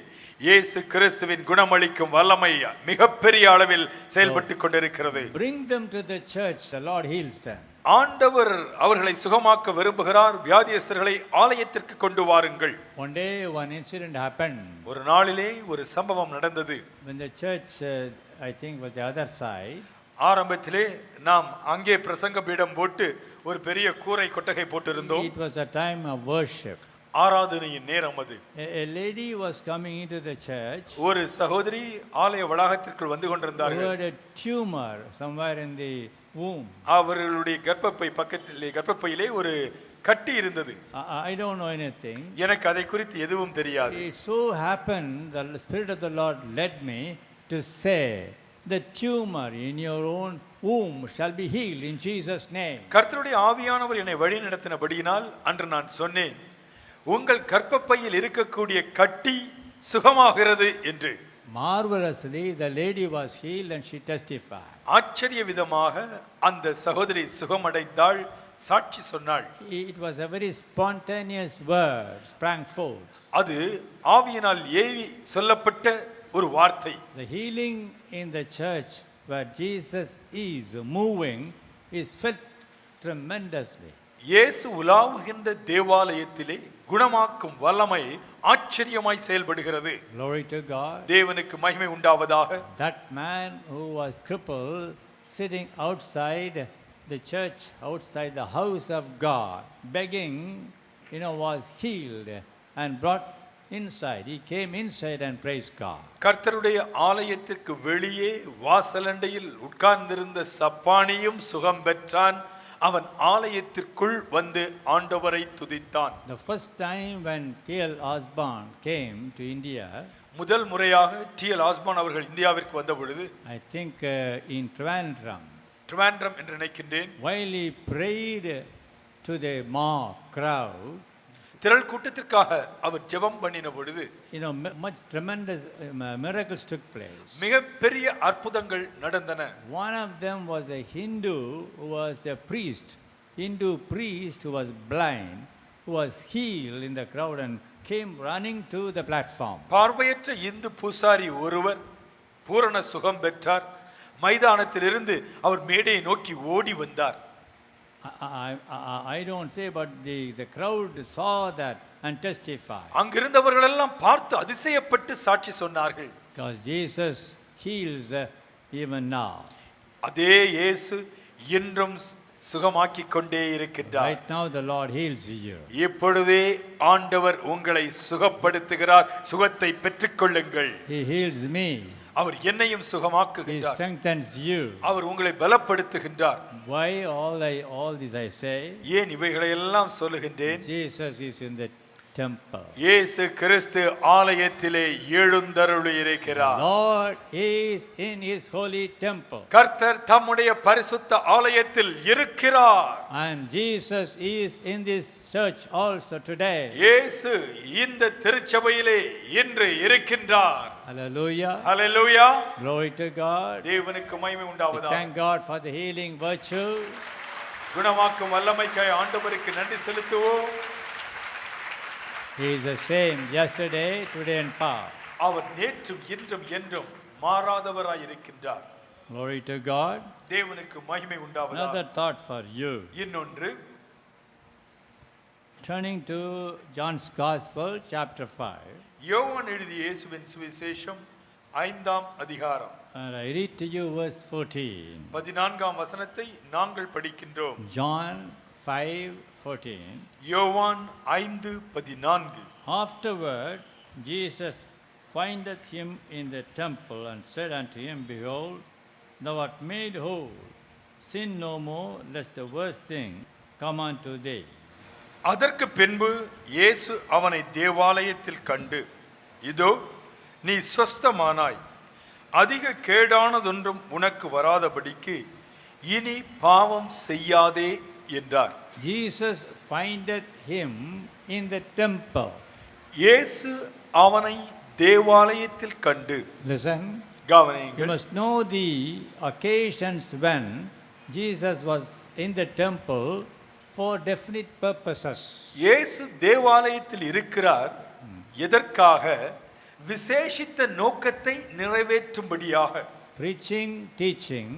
இயேசு கிறிஸ்துவின் குணமளிக்கும் வல்லமை மிகப்பெரிய அளவில் செயல்பட்டு கொண்டிருக்கிறது. Bring them to the church, the Lord heals them. ஆண்டவர் அவர்களை சுகமாக்க விரும்புகிறார். வியாதியஸ்தர்களை ஆலயத்திற்கு கொண்டு வாருங்கள். One day one incident happened. ஒரு நாளிலே ஒரு சம்பவம் நடந்தது. When the church, I think was the other side, ஆரம்பத்திலே நாம் அங்கே பிரசங்க பீடம் போட்டு ஒரு பெரிய கூரை கொட்டகை போட்டு இருந்தோம். it was a time of worship. ஆராதனையின் நேரம் அது. A lady was coming into the church ஒரு சகோதரி ஆலய வளாகத்திற்குள் வந்து who கொண்டிருந்தார்கள். had a tumor somewhere in the womb. அவர்களுடைய கர்ப்பப்பையிலே ஒரு கட்டி இருந்தது. I don't know anything. எனக்கு அதை குறித்து எதுவும் தெரியாது. It so happened the Spirit of the Lord led me to say, the tumor in your own womb shall be healed in Jesus' name. கர்த்தருடைய ஆவியானவர் என்னை வழி நடத்தினபடியினால் அன்று நான் சொன்னேன், உங்கள் கர்ப்பப்பையில் இருக்கக்கூடிய கட்டி சுகமாகிறது என்று. Marvelously, the lady was healed and she testified. ஆச்சரிய விதமாக அந்த சகோதரி சுகமடைந்தாள், சாட்சி சொன்னாள். It was a very spontaneous word, sprang forth. அது ஆவியினால் ஏவி சொல்லப்பட்ட ஒரு வார்த்தை. The healing in the church where Jesus is moving is felt tremendously. இயேசு உலாவுகின்ற தேவாலயத்திலே குணமாக்கும் வல்லமை ஆச்சரியமாய் செயல்படுகிறது. Glory to God. தேவனுக்கு மகிமை உண்டாவதாக. That man who was crippled sitting outside the church, outside the house of God, begging, was healed and brought inside. He came inside and praised God. கர்த்தருடைய ஆலயத்திற்கு வெளியே வாசலண்டையில் உட்கார்ந்திருந்த சப்பானியும் சுகம் பெற்றான். அவன் ஆலயத்திற்குள் வந்து ஆண்டவரை துதித்தான். The first time when T.L. Osborne came to India, முதல் முறையாக T.L. ஆஸ்பான் அவர்கள் இந்தியாவிற்கு வந்த பொழுது, I think in Trivandrum, என்று நினைக்கின்றேன், while he prayed to the mob crowd, திரள் கூட்டத்திற்காக அவர் ஜெபம் பண்ணின பொழுது, much tremendous miracles took place. மிகப்பெரிய அற்புதங்கள் நடந்தன. One of them was a Hindu who was a priest, Hindu priest who was blind, who was healed in the crowd and came running to the platform. பார்வையற்ற இந்து பூசாரி ஒருவர் பூரண சுகம் பெற்றார். மைதானத்திலிருந்து அவர் மேடையை நோக்கி ஓடி வந்தார். I don't say, but the crowd saw that and testified. அங்கிருந்தவர்கள் எல்லாம் பார்த்து அதிசயப்பட்டு சாட்சி சொன்னார்கள். Because Jesus heals even now. அதே இயேசு இன்றும் சுகமாக்கிக் கொண்டே இருக்கின்றார். Right now the Lord heals you. இப்பொழுதே ஆண்டவர் உங்களை சுகப்படுத்துகிறார். சுகத்தை பெற்றுக்கொள்ளுங்கள். He heals me. அவர் என்னையும் He சுகமாக்குகின்றார். strengthens you. அவர் உங்களை பலப்படுத்துகின்றார். Why all this I say? ஏன் இவைகளை எல்லாம் சொல்லுகின்றேன்? Jesus is in the temple. இயேசு கிறிஸ்து ஆலயத்திலே எழுந்தருளி இருக்கிறார். Lord is in his holy temple. கர்த்தர் தம்முடைய பரிசுத்த ஆலயத்தில் இருக்கிறார். And Jesus is in this church also today. இயேசு இந்த திருச்சபையிலே இன்று இருக்கின்றார். Hallelujah. Hallelujah. Glory to God. தேவனுக்கு மகிமை We உண்டாவதாக. thank God for the healing virtue. குணமாக்கும் வல்லமைக்காய் ஆண்டவருக்கு நன்றி செலுத்துவோம். He is the same yesterday, today and past. அவர் நேற்றும் இன்றும் என்றும் மாறாதவராய் இருக்கின்றார். Glory to God. தேவனுக்கு மகிமை உண்டாவதாக. Another thought for you. இன்னொன்று, Turning to John's Gospel, chapter 5. யோவான் எழுதிய இயேசுவின் சுவிசேஷம் 5ஆம் அதிகாரம். And I read to you verse 14. 14ஆம் வசனத்தை நாங்கள் படிக்கின்றோம். John 5:14. யோவான் 5:14. Afterward, Jesus findeth him in the temple and said unto him, Behold, thou art made whole. Sin no more, lest the worst thing come unto thee. அதற்கு பின்பு இயேசு அவனை தேவாலயத்தில் கண்டு, இதோ நீ சொஸ்தமானாய், அதிக கேடானதொன்றும் உனக்கு வராதபடிக்கு இனி பாவம் செய்யாதே என்றார். Jesus findeth him in the temple. இயேசு அவனை தேவாலயத்தில் கண்டு. Listen. You கவனியுங்கள். must know the occasions when Jesus was in the temple for definite purposes. இயேசு தேவாலயத்தில் இருக்கிறார். எதற்காக? விசேஷித்த நோக்கத்தை நிறைவேற்றும்படியாக. Preaching, teaching,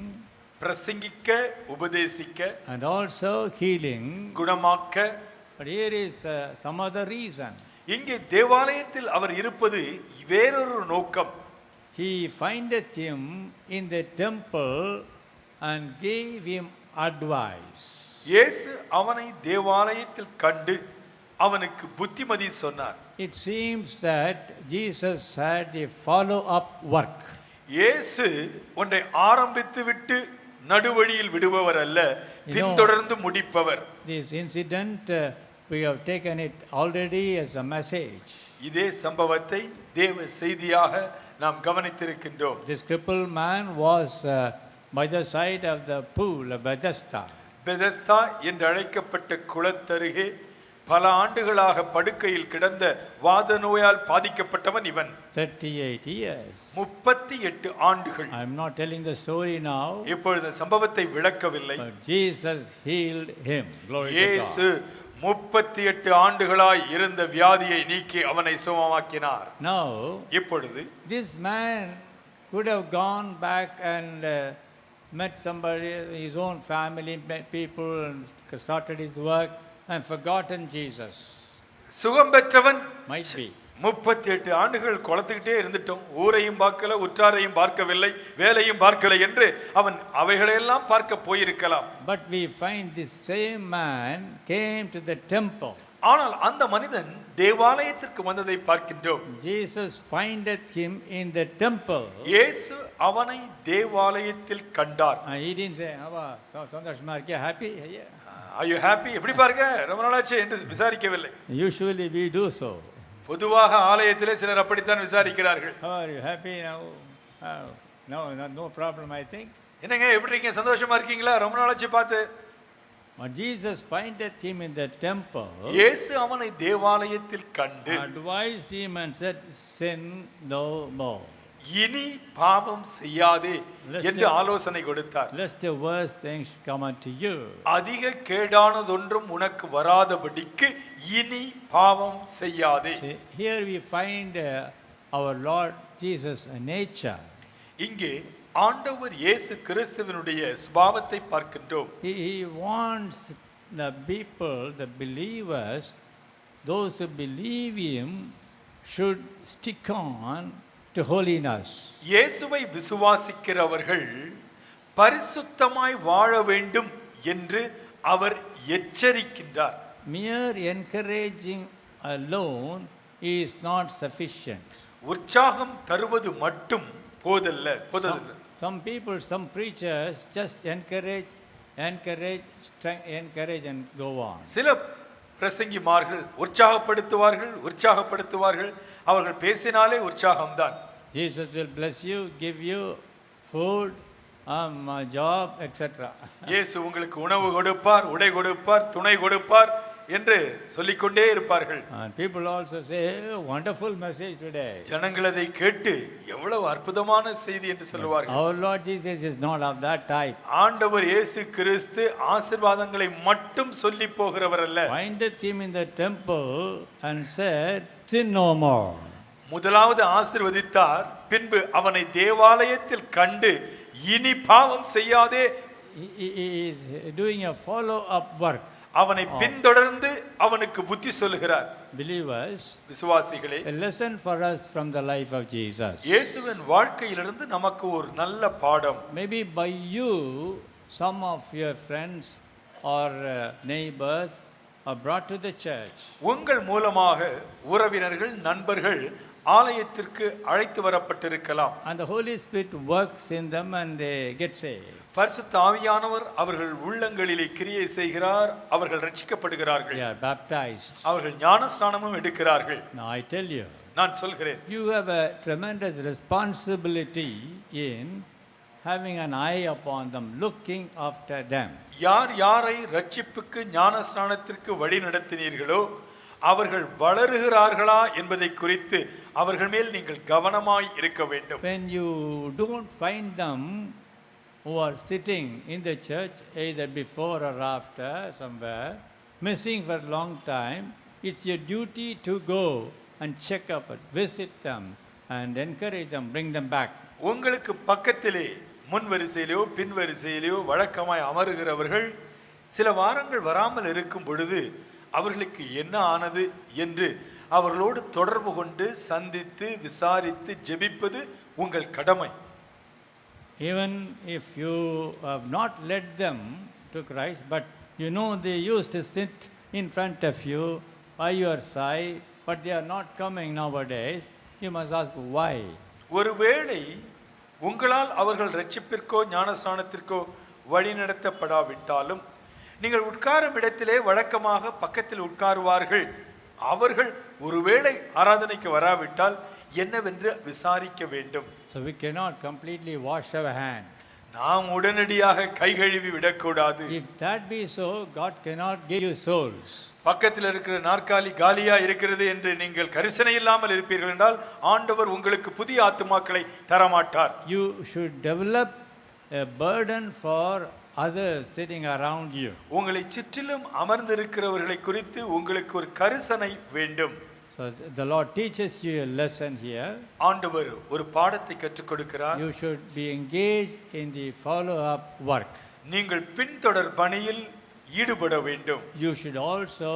பிரசங்கிக்க, உபதேசிக்க, and also healing. குணமாக்க. But here is some other reason. இங்கே தேவாலயத்தில் அவர் இருப்பது வேறொரு நோக்கம். He findeth him in the temple and gave him advice. இயேசு அவனை தேவாலயத்தில் கண்டு அவனுக்கு புத்திமதி சொன்னார். It seems that Jesus had a follow-up work. இயேசு ஒன்றை ஆரம்பித்து விட்டு நடுவழியில் விடுபவர் அல்ல, பின்தொடர்ந்து முடிப்பவர். This incident, we have taken it already as a message. இதே சம்பவத்தை தேவ செய்தியாக நாம் கவனித்திருக்கின்றோம். This crippled man was by the side of the pool of Bethesda. Bethesda என்று அழைக்கப்பட்ட குளத்தருகே பல ஆண்டுகளாக படுக்கையில் கிடந்த வாத நோயால் பாதிக்கப்பட்டவன் இவன். 38 years. 38 ஆண்டுகள். I am not telling the story now. இப்பொழுது சம்பவத்தை விளக்கவில்லை. But Jesus healed him. Glory to God. இயேசு 38 ஆண்டுகளாய் இருந்த வியாதியை நீக்கி அவனை சுகமாக்கினார். Now, இப்பொழுது this man could have gone back and met somebody, his own family, met people, and started his work and forgotten Jesus. சுகம் பெற்றவன் Might be. 38 ஆண்டுகள் குளத்துக்கிட்டே இருந்துட்டோம், ஊரையும் பார்க்கல, உற்றாரையும் பார்க்கவில்லை, வேலையும் பார்க்கலை என்று அவன் அவைகளையெல்லாம் பார்க்க போயிருக்கலாம். But we find this same man came to the temple. ஆனால் அந்த மனிதன் தேவாலயத்திற்கு வந்ததை பார்க்கின்றோம். Jesus findeth him in the temple. இயேசு அவனை தேவாலயத்தில் கண்டார். He didn't say, சந்தோஷமா இருக்கியா, happy? Are you happy? எப்படி பாருங்க, ரொம்ப நாளாச்சு என்று விசாரிக்கவில்லை. Usually we do so. பொதுவாக ஆலயத்திலே சிலர் அப்படித்தான் விசாரிக்கிறார்கள். How are you, happy now? No problem, I think. என்னங்க எப்படி இருக்கீங்க, சந்தோஷமா இருக்கீங்களா, ரொம்ப நாளாச்சு பார்த்து. But Jesus findeth him in the temple. இயேசு அவனை தேவாலயத்தில் கண்டு Advised him and said, sin no more. இனி பாவம் செய்யாதே என்று ஆலோசனை கொடுத்தார். Lest a worse thing should come unto you. அதிக கேடானதொன்றும் உனக்கு வராதபடிக்கு இனி பாவம் செய்யாதே. See, here we find our Lord Jesus' nature. இங்கே ஆண்டவர் இயேசு கிறிஸ்துவினுடைய சுபாவத்தை பார்க்கின்றோம். He wants the people, the believers, those who believe him should stick on to holiness. இயேசுவை விசுவாசிக்கிறவர்கள் பரிசுத்தமாய் வாழ வேண்டும் என்று அவர் எச்சரிக்கின்றார். Mere encouraging alone is not sufficient. உற்சாகம் தருவது மட்டும் போதல்ல. Some people, some preachers just encourage and go on. சில பிரசங்கிமார்கள் உற்சாகப்படுத்துவார்கள், அவர்கள் பேசினாலே உற்சாகம்தான். Jesus will bless you, give you food, job, etc. இயேசு உங்களுக்கு உணவு கொடுப்பார், உடை கொடுப்பார், துணை கொடுப்பார் என்று சொல்லிக்கொண்டே இருப்பார்கள். And people also say, wonderful message today. ஜனங்கள் அதை கேட்டு எவ்வளவு அற்புதமான செய்தி என்று சொல்லுவார்கள். Our Lord Jesus is not of that type. ஆண்டவர் இயேசு கிறிஸ்து ஆசீர்வாதங்களை மட்டும் சொல்லி போகிறவர் அல்ல. Findeth him in the temple and said, sin no more. முதலாவது ஆசீர்வதித்தார், பின்பு அவனை தேவாலயத்தில் கண்டு இனி பாவம் செய்யாதே. He is doing a follow-up work. அவனை பின்தொடர்ந்து அவனுக்கு புத்தி சொல்லுகிறார். Believers, விசுவாசிகளே, a lesson for us from the life of Jesus. இயேசுவின் வாழ்க்கையிலிருந்து நமக்கு ஒரு நல்ல பாடம். Maybe by you, some of your friends or neighbors are brought to the church. உங்கள் மூலமாக உறவினர்கள், நண்பர்கள் ஆலயத்திற்கு அழைத்து வரப்பட்டிருக்கலாம். And the Holy Spirit works in them and they get saved. பரிசுத்த ஆவியானவர் அவர்கள் உள்ளங்களிலே கிரியை செய்கிறார், அவர்கள் ரட்சிக்கப்படுகிறார்கள். They are baptized. அவர்கள் ஞானஸ்நானமும் எடுக்கிறார்கள். Now I tell you, நான் சொல்கிறேன், you have a tremendous responsibility in having an eye upon them, looking after them. யாரை ரட்சிப்புக்கு ஞானஸ்நானத்திற்கு வழி நடத்தினீர்களோ அவர்கள் வளருகிறார்களா என்பதை குறித்து அவர்கள் மேல் நீங்கள் கவனமாய் இருக்க வேண்டும். When you don't find them who are sitting in the church either before or after somewhere, missing for a long time, it's your duty to go and check up, visit them and encourage them, bring them back. உங்களுக்கு பக்கத்திலே முன் வரிசையிலோ பின் வரிசையிலோ வழக்கமாய் அமருகிறவர்கள் சில வாரங்கள் வராமல் இருக்கும் பொழுது அவர்களுக்கு என்ன ஆனது என்று அவர்களோடு தொடர்பு கொண்டு சந்தித்து விசாரித்து ஜெபிப்பது உங்கள் கடமை. Even if you have not led them to Christ, but you know they used to sit in front of you by your side, but they are not coming nowadays, you must ask why. ஒருவேளை உங்களால் அவர்கள் இரட்சிப்பிற்கோ ஞானஸ்நானத்திற்கோ வழிநடத்தப்படாவிட்டாலும் நீங்கள் உட்காரும் இடத்திலே வழக்கமாக பக்கத்தில் உட்காருவார்கள். அவர்கள் ஒருவேளை ஆராதனைக்கு வராவிட்டால் என்னவென்று விசாரிக்க வேண்டும். So we cannot completely wash our hand. நாம் உடனடியாக கை கழுவி விடக்கூடாது. If that be so, God cannot give you souls. பக்கத்தில் இருக்கிற நாற்காலி காலியா இருக்கிறது என்று நீங்கள் கரிசனை இல்லாமல் இருப்பீர்கள் என்றால் ஆண்டவர் உங்களுக்கு புதிய ஆத்துமாக்களை தரமாட்டார். You should develop a burden for others sitting around you. உங்களை சுற்றிலும் அமர்ந்திருக்கிறவர்களை குறித்து உங்களுக்கு ஒரு கரிசனை வேண்டும். So the Lord teaches you a lesson here. ஆண்டவர் ஒரு பாடத்தை கற்றுக் கொடுக்கிறார். You should be engaged in the follow-up work. நீங்கள் பின்தொடர் பணியில் ஈடுபட வேண்டும். You should also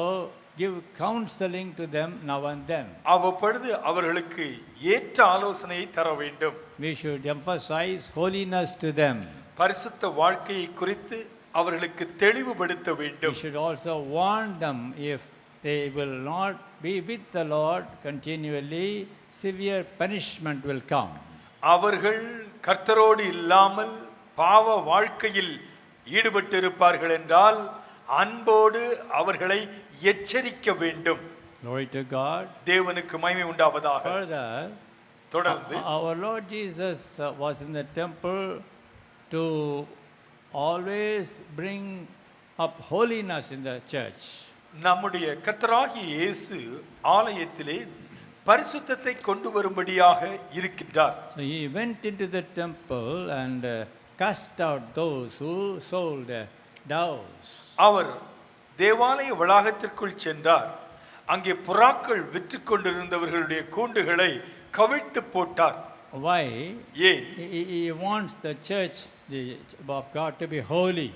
give counseling to them now and then. அவ்வப்பொழுது அவர்களுக்கு ஏற்ற ஆலோசனையை தர வேண்டும். We should emphasize holiness to them. பரிசுத்த வாழ்க்கையை குறித்து அவர்களுக்கு தெளிவுபடுத்த We வேண்டும். should also warn them if they will not be with the Lord continually, severe punishment will come. அவர்கள் கர்த்தரோடு இல்லாமல் பாவ வாழ்க்கையில் ஈடுபட்டிருப்பார்கள் என்றால் அன்போடு அவர்களை எச்சரிக்க வேண்டும். Glory to God. தேவனுக்கு மகிமை உண்டாவதாக. Further, தொடர்ந்து our Lord Jesus was in the temple to always bring up holiness in the church. நம்முடைய கர்த்தராகிய இயேசு ஆலயத்திலே பரிசுத்தத்தை கொண்டு வரும்படியாக இருக்கின்றார். So he went into the temple and cast out those who sold doves. அவர் தேவாலய வளாகத்திற்குள் சென்றார். அங்கே புறாக்கள் விற்று கொண்டிருந்தவர்களுடைய கூண்டுகளை கவிழ்த்து போட்டார். Why? ஏன்? He wants the church of God to be holy.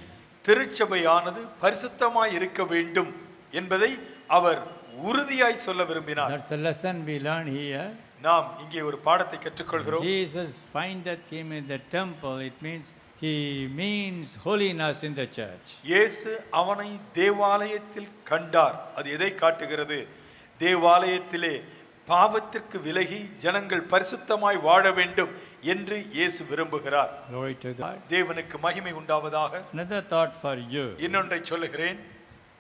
திருச்சபையானது பரிசுத்தமாய் இருக்க வேண்டும் என்பதை அவர் உறுதியாய் சொல்ல விரும்பினார். That's the lesson we learn here. நாம் இங்கே ஒரு பாடத்தை கற்றுக்கொள்கிறோம். Jesus findeth him in the temple. It means he means holiness in the church. இயேசு அவனை தேவாலயத்தில் கண்டார். அது எதை காட்டுகிறது? தேவாலயத்திலே பாவத்திற்கு விலகி ஜனங்கள் பரிசுத்தமாய் வாழ வேண்டும் என்று இயேசு விரும்புகிறார். Glory to God. தேவனுக்கு மகிமை உண்டாவதாக. Another thought for you. இன்னொன்றை சொல்லுகிறேன்.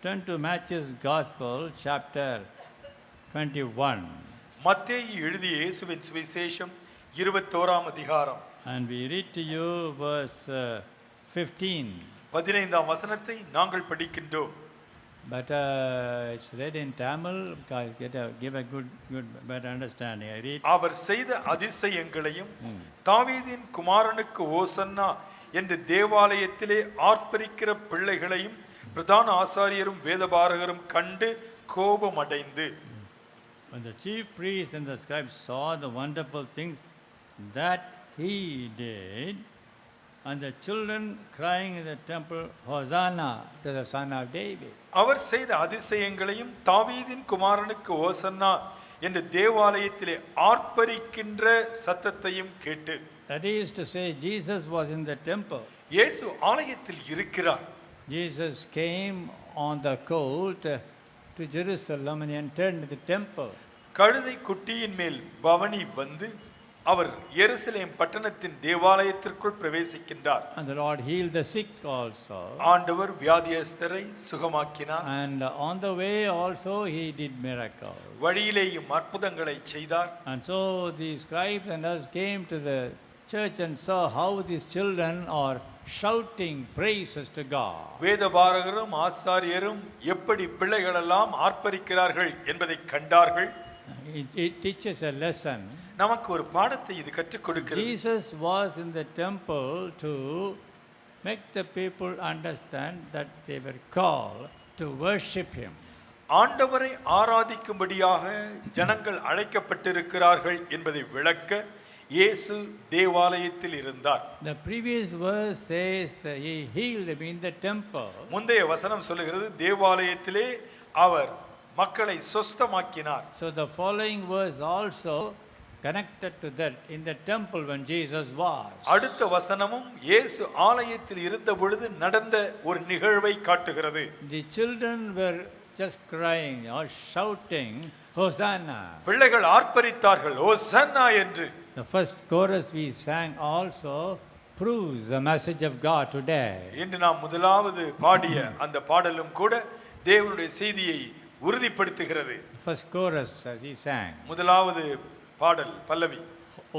Turn to Matthew's Gospel, chapter 21. மத்தேயு எழுதிய இயேசுவின் சுவிசேஷம் 21ஆம் அதிகாரம். And we read to you verse 15. 15ஆம் வசனத்தை நாங்கள் படிக்கின்றோம். But it's read in Tamil. Give a good, better understanding. I read. அவர் செய்த அதிசயங்களையும் தாவீதின் குமாரனுக்கு ஓசன்னா என்று தேவாலயத்திலே ஆர்ப்பரிக்கிற பிள்ளைகளையும் பிரதான ஆசாரியரும் வேதபாரகரும் கண்டு கோபமடைந்து. When the chief priests and the scribes saw the wonderful things that he did, and the children crying in the temple, Hosanna to the Son of David. அவர் செய்த அதிசயங்களையும் தாவீதின் குமாரனுக்கு ஓசன்னா என்று தேவாலயத்திலே ஆர்ப்பரிக்கின்ற சத்தத்தையும் கேட்டு. That is to say, Jesus was in the temple. இயேசு ஆலயத்தில் இருக்கிறார். Jesus came on the colt to Jerusalem and entered into the temple. கழுதை குட்டியின் மேல் பவனி வந்து அவர் எருசலேம் பட்டணத்தின் தேவாலயத்திற்குள் பிரவேசிக்கின்றார். And the Lord healed the sick also. ஆண்டவர் வியாதியஸ்தரை சுகமாக்கினார். And on the way also he did miracles. வழியிலேயும் அற்புதங்களை செய்தார். And so the scribes and others came to the church and saw how these children are shouting praises to God. வேதபாரகரும் ஆசாரியரும் எப்படி பிள்ளைகளெல்லாம் ஆர்ப்பரிக்கிறார்கள் என்பதை கண்டார்கள். It teaches a lesson. நமக்கு ஒரு பாடத்தை இது கற்றுக் கொடுக்கிறது. Jesus was in the temple to make the people understand that they were called to worship him. ஆண்டவரை ஆராதிக்கும்படியாக ஜனங்கள் அழைக்கப்பட்டிருக்கிறார்கள் என்பதை விளக்க இயேசு தேவாலயத்தில் இருந்தார். The previous verse says he healed them in the temple. முந்தைய வசனம் சொல்லுகிறது தேவாலயத்திலே அவர் மக்களை சொஸ்தமாக்கினார். So the following verse also connected to that in the temple when Jesus was. அடுத்த வசனமும் இயேசு ஆலயத்தில் இருந்த பொழுது நடந்த ஒரு நிகழ்வை காட்டுகிறது. The children were just crying or shouting, Hosanna. பிள்ளைகள் ஆர்ப்பரித்தார்கள் ஓசன்னா என்று. The first chorus we sang also proves the message of God today. இன்று நாம் முதலாவது பாடிய அந்த பாடலும் கூட தேவனுடைய செய்தியை உறுதிப்படுத்துகிறது. First chorus as he sang. முதலாவது பாடல் பல்லவி.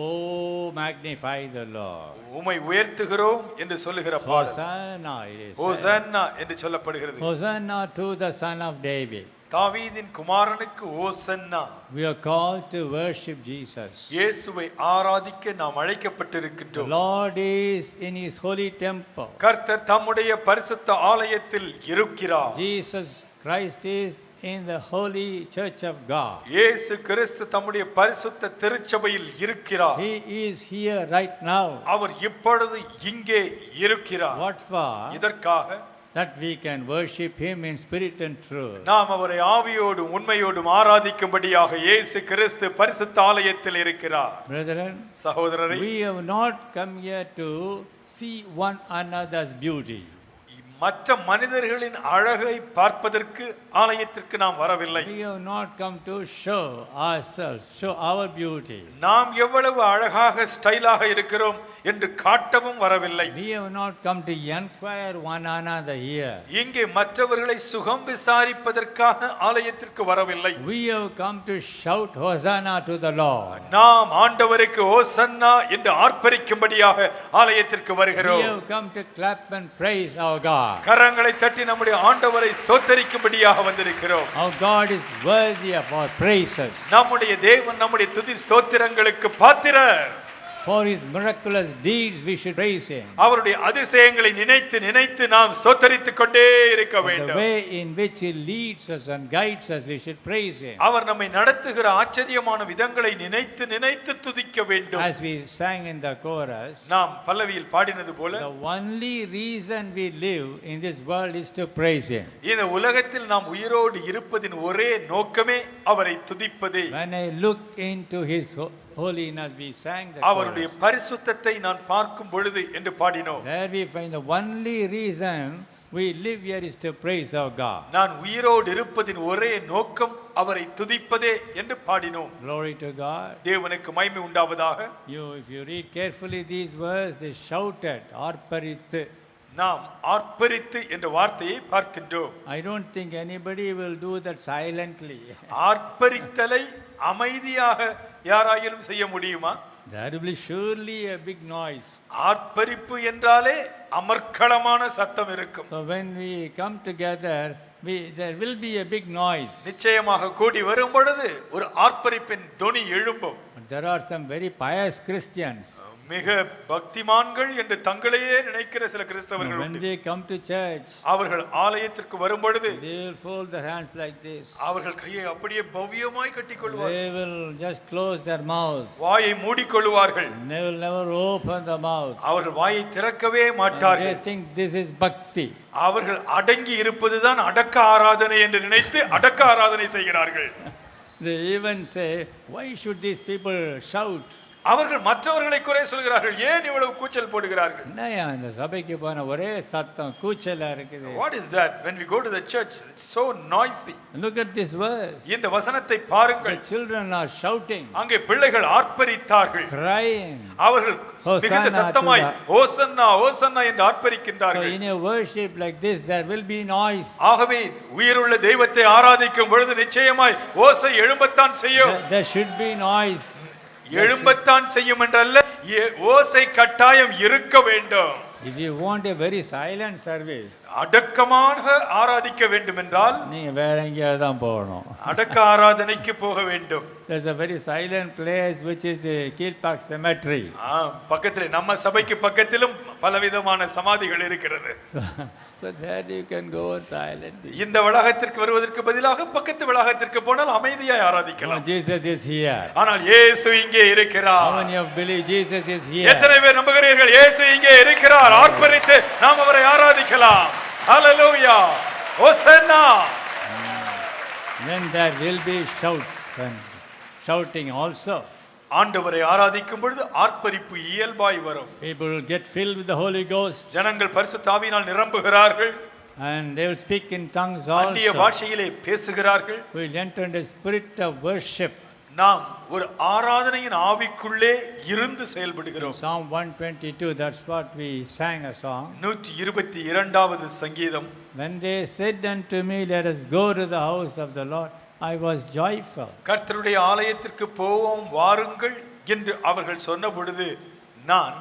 Oh, magnify the Lord. உம்மை உயர்த்துகிறோம் என்று சொல்லுகிற பாடல். Hosanna it is. ஓசன்னா என்று சொல்லப்படுகிறது. Hosanna to the Son of David. தாவீதின் குமாரனுக்கு ஓசன்னா. We are called to worship Jesus. இயேசுவை ஆராதிக்க நாம் The அழைக்கப்பட்டிருக்கின்றோம். Lord is in his holy temple. கர்த்தர் தம்முடைய பரிசுத்த ஆலயத்தில் இருக்கிறார். Jesus Christ is in the holy church of God. இயேசு கிறிஸ்து தம்முடைய பரிசுத்த திருச்சபையில் இருக்கிறார். He is here right now. அவர் இப்பொழுது இங்கே இருக்கிறார். What for? இதற்காக That we can worship him in spirit and truth. நாம் அவரை ஆவியோடும் உண்மையோடும் ஆராதிக்கும்படியாக இயேசு கிறிஸ்து பரிசுத்த ஆலயத்தில் இருக்கிறார். Brethren, சகோதரரே, we have not come here to see one another's beauty. மற்ற மனிதர்களின் அழகை பார்ப்பதற்கு ஆலயத்திற்கு நாம் வரவில்லை. We have not come to show ourselves, show our beauty. நாம் எவ்வளவு அழகாக ஸ்டைலாக இருக்கிறோம் என்று காட்டவும் வரவில்லை. We have not come to inquire one another here. இங்கே மற்றவர்களை சுகம் விசாரிப்பதற்காக ஆலயத்திற்கு வரவில்லை. We have come to shout Hosanna to the Lord. நாம் ஆண்டவருக்கு ஓசன்னா என்று ஆர்ப்பரிக்கும்படியாக ஆலயத்திற்கு We வருகிறோம். have come to clap and praise our God. கரங்களை தட்டி நம்முடைய ஆண்டவரை ஸ்தோத்தரிக்கும்படியாக வந்திருக்கிறோம். Our God is worthy of our praises. நம்முடைய தேவன் நம்முடைய துதி ஸ்தோத்திரங்களுக்கு பாத்திரர். For his miraculous deeds we should praise him. அவருடைய அதிசயங்களை நினைத்து நினைத்து நாம் ஸ்தோத்தரித்துக் கொண்டே இருக்க The வேண்டும். way in which he leads us and guides us we should praise him. அவர் நம்மை நடத்துகிற ஆச்சரியமான விதங்களை நினைத்து நினைத்து துதிக்க வேண்டும். As we sang in the chorus, நாம் பல்லவியில் பாடினது போல the only reason we live in this world is to praise him. இந்த உலகத்தில் நாம் உயிரோடு இருப்பதின் ஒரே நோக்கமே அவரை துதிப்பதே. When I look into his holiness, we sang the அவருடைய chorus. பரிசுத்தத்தை நான் பார்க்கும் பொழுது என்று பாடினோம். There we find the only reason we live here is to praise our God. நான் உயிரோடு இருப்பதின் ஒரே நோக்கம் அவரை துதிப்பதே என்று பாடினோம். Glory to God. தேவனுக்கு மகிமை உண்டாவதாக. If you read carefully these words, they shouted, Arparithu. நாம் ஆர்ப்பரித்து என்ற வார்த்தையை பார்க்கின்றோம். I don't think anybody will do that silently. ஆர்ப்பரித்தலை அமைதியாக யாராயிலும் செய்ய முடியுமா? There will be surely a big noise. ஆர்ப்பரிப்பு என்றாலே அமர்க்களமான சத்தம் இருக்கும். So when we come together, there will be a big noise. நிச்சயமாக கூடி வரும் பொழுது ஒரு ஆர்ப்பரிப்பின் தொனி எழும்பும். There are some very pious Christians. மிக பக்திமான்கள் என்று தங்களையே நினைக்கிற சில கிறிஸ்தவர்கள் When உண்டு. they come to church, அவர்கள் ஆலயத்திற்கு வரும் பொழுது they will fold their hands like this. அவர்கள் கையை அப்படியே பவ்யமாய் கட்டிக்கொள்வார்கள். They will just close their mouths. வாயை மூடிக்கொள்வார்கள். They will never open the mouth. அவர்கள் வாயை திறக்கவே And மாட்டார்கள். they think this is bhakti. அவர்கள் அடங்கி இருப்பதுதான் அடக்க ஆராதனை என்று நினைத்து அடக்க ஆராதனை செய்கிறார்கள். They even say, why should these people shout? அவர்கள் மற்றவர்களை குறை சொல்கிறார்கள். ஏன் இவ்வளவு கூச்சல் போடுகிறார்கள்? என்னையா இந்த சபைக்கு போன ஒரே சத்தம் கூச்சலா இருக்குது. What is that? When we go to the church, it's so noisy. Look at this verse. இந்த வசனத்தை பாருங்கள். The children are shouting, அங்கே பிள்ளைகள் ஆர்ப்பரித்தார்கள். crying. அவர்கள் மிகுந்த சத்தமாய் ஓசன்னா ஓசன்னா என்று So ஆர்ப்பரிக்கின்றார்கள். in a worship like this, there will be noise. ஆகவே உயிருள்ள தெய்வத்தை ஆராதிக்கும் பொழுது நிச்சயமாய் ஓசை எழும்பத்தான் செய்யும். There should be noise. எழும்பத்தான் செய்யும் என்றல்ல, ஓசை கட்டாயம் இருக்க வேண்டும். If you want a very silent service, அடக்கமாக ஆராதிக்க வேண்டும் என்றால் நீங்க வேற எங்கேயாவது தான் போகணும். அடக்க ஆராதனைக்கு போக வேண்டும். There's a very silent place which is a Kilpack Cemetery. பக்கத்திலே நம்ம சபைக்கு பக்கத்திலும் பலவிதமான சமாதிகள் இருக்கிறது. So there you can go silently. இந்த வளாகத்திற்கு வருவதற்கு பதிலாக பக்கத்து வளாகத்திற்கு போனால் அமைதியாய் ஆராதிக்கலாம். Jesus is here. ஆனால் இயேசு இங்கே How இருக்கிறார். many of believe Jesus is here? எத்தனை பேர் நம்புகிறீர்கள் இயேசு இங்கே இருக்கிறார்? ஆர்ப்பரித்து நாம் அவரை ஆராதிக்கலாம். ஹalleluya. ஹோசன்னா. Then there will be shouts and shouting also. ஆண்டவரை ஆராதிக்கும் பொழுது ஆர்ப்பரிப்பு இயல்பாய் வரும். People will get filled with the Holy Ghost. ஜனங்கள் பரிசுத்த ஆவியினால் நிரம்புகிறார்கள். And they will speak in tongues அந்நிய also. பாஷையிலே பேசுகிறார்கள். We will enter into the spirit of worship. நாம் ஒரு ஆராதனையின் ஆவிக்குள்ளே இருந்து In செயல்படுகிறோம். Psalm 122, that's what we sang a song. 122வது சங்கீதம். When they said unto me, let us go to the house of the Lord, I was joyful. கர்த்தருடைய ஆலயத்திற்கு போவோம் வாருங்கள் என்று அவர்கள் சொன்ன பொழுது நான்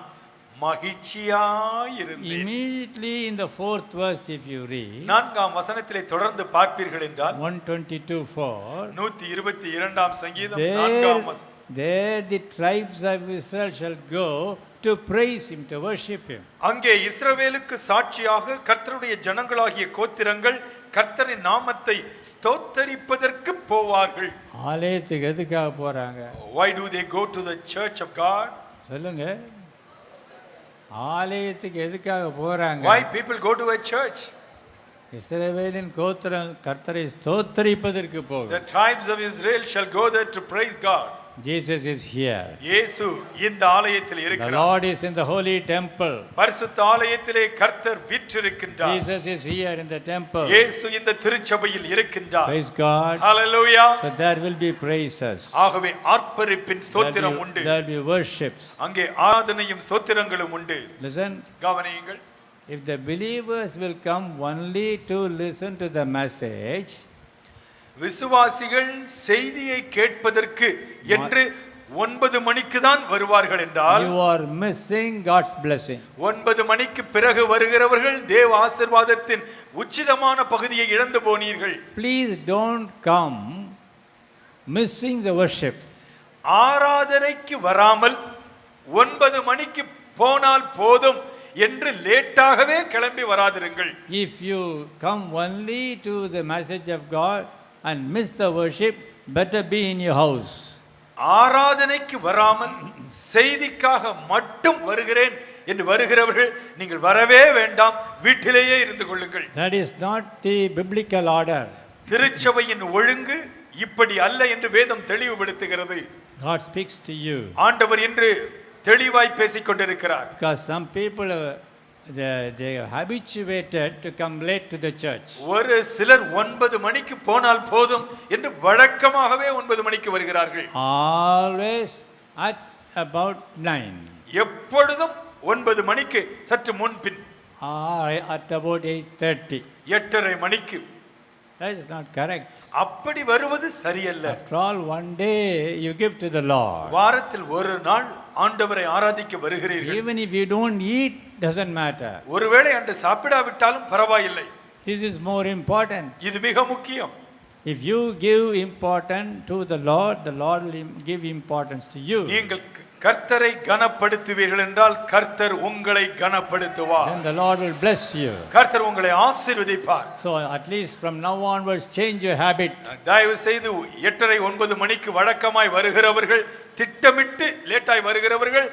மகிழ்ச்சியாயிருந்தேன். Immediately in the fourth verse, if you read, 4ஆம் வசனத்திலே தொடர்ந்து பார்ப்பீர்கள் என்றால் 122:4, 122ஆம் சங்கீதம் 4ஆம் வசனம். there the tribes of Israel shall go to praise him, to worship him. அங்கே இஸ்ரவேலுக்கு சாட்சியாக கர்த்தருடைய ஜனங்களாகிய கோத்திரங்கள் கர்த்தரின் நாமத்தை ஸ்தோத்தரிப்பதற்கு போவார்கள். ஆலயத்துக்கு எதுக்காக போறாங்க? Why do they go to the church of God? சொல்லுங்க. ஆலயத்துக்கு எதுக்காக போறாங்க? Why people go to a church? இஸ்ரவேலின் கோத்திரம் கர்த்தரை ஸ்தோத்தரிப்பதற்கு The போகும். tribes of Israel shall go there to praise God. Jesus is here. இயேசு இந்த ஆலயத்தில் The இருக்கிறார். Lord is in the holy temple. பரிசுத்த ஆலயத்திலே கர்த்தர் வீற்றிருக்கின்றார். Jesus is here in the temple. இயேசு இந்த திருச்சபையில் இருக்கின்றார். Praise God. Hallelujah. So there will be praises. ஆகவே ஆர்ப்பரிப்பின் ஸ்தோத்திரம் உண்டு. There will be worships. அங்கே ஆராதனையும் ஸ்தோத்திரங்களும் உண்டு. Listen, கவனியுங்கள். if the believers will come only to listen to the message, விசுவாசிகள் செய்தியை கேட்பதற்கு என்று 9 மணிக்கு தான் வருவார்கள் என்றால் you are missing God's blessing. 9 மணிக்கு பிறகு வருகிறவர்கள் தேவ ஆசீர்வாதத்தின் உச்சிதமான பகுதியை இழந்து போனீர்கள். Please don't come missing the worship. ஆராதனைக்கு வராமல் 9 மணிக்கு போனால் போதும் என்று லேட்டாகவே கிளம்பி வராதிருங்கள். If you come only to the message of God and miss the worship, better be in your house. ஆராதனைக்கு வராமல் செய்திக்காக மட்டும் வருகிறேன் என்று வருகிறவர்கள் நீங்கள் வரவே வேண்டாம், வீட்டிலேயே இருந்து கொள்ளுங்கள். That is not the biblical order. திருச்சபையின் ஒழுங்கு இப்படி அல்ல என்று வேதம் தெளிவுபடுத்துகிறது. God speaks to you. ஆண்டவர் என்று தெளிவாய் பேசிக் கொண்டிருக்கிறார். Because some people they are habituated to come late to the church. ஒரு சிலர் 9 மணிக்கு போனால் போதும் என்று வழக்கமாகவே 9 மணிக்கு வருகிறார்கள். Always at about 9. எப்பொழுதும் 9 மணிக்கு சற்று முன்பின். Or at about 8:30. 8:30 மணிக்கு. That is not correct. அப்படி வருவது சரியல்ல. After all, one day you give to the Lord. வாரத்தில் ஒரு நாள் ஆண்டவரை ஆராதிக்க வருகிறீர்கள். Even if you don't eat, doesn't matter. ஒருவேளை அன்று சாப்பிடாவிட்டாலும் பரவாயில்லை. This is more important. இது மிக முக்கியம். If you give importance to the Lord will give importance to you. நீங்கள் கர்த்தரை கனப்படுத்துவீர்கள் என்றால் கர்த்தர் உங்களை கனப்படுத்துவார். Then the Lord will bless you. கர்த்தர் உங்களை ஆசீர்வதிப்பார். So at least from now onwards change your habit. தயவு செய்து 8:30 9 மணிக்கு வழக்கமாய் வருகிறவர்கள், திட்டமிட்டு லேட்டாய் வருகிறவர்கள்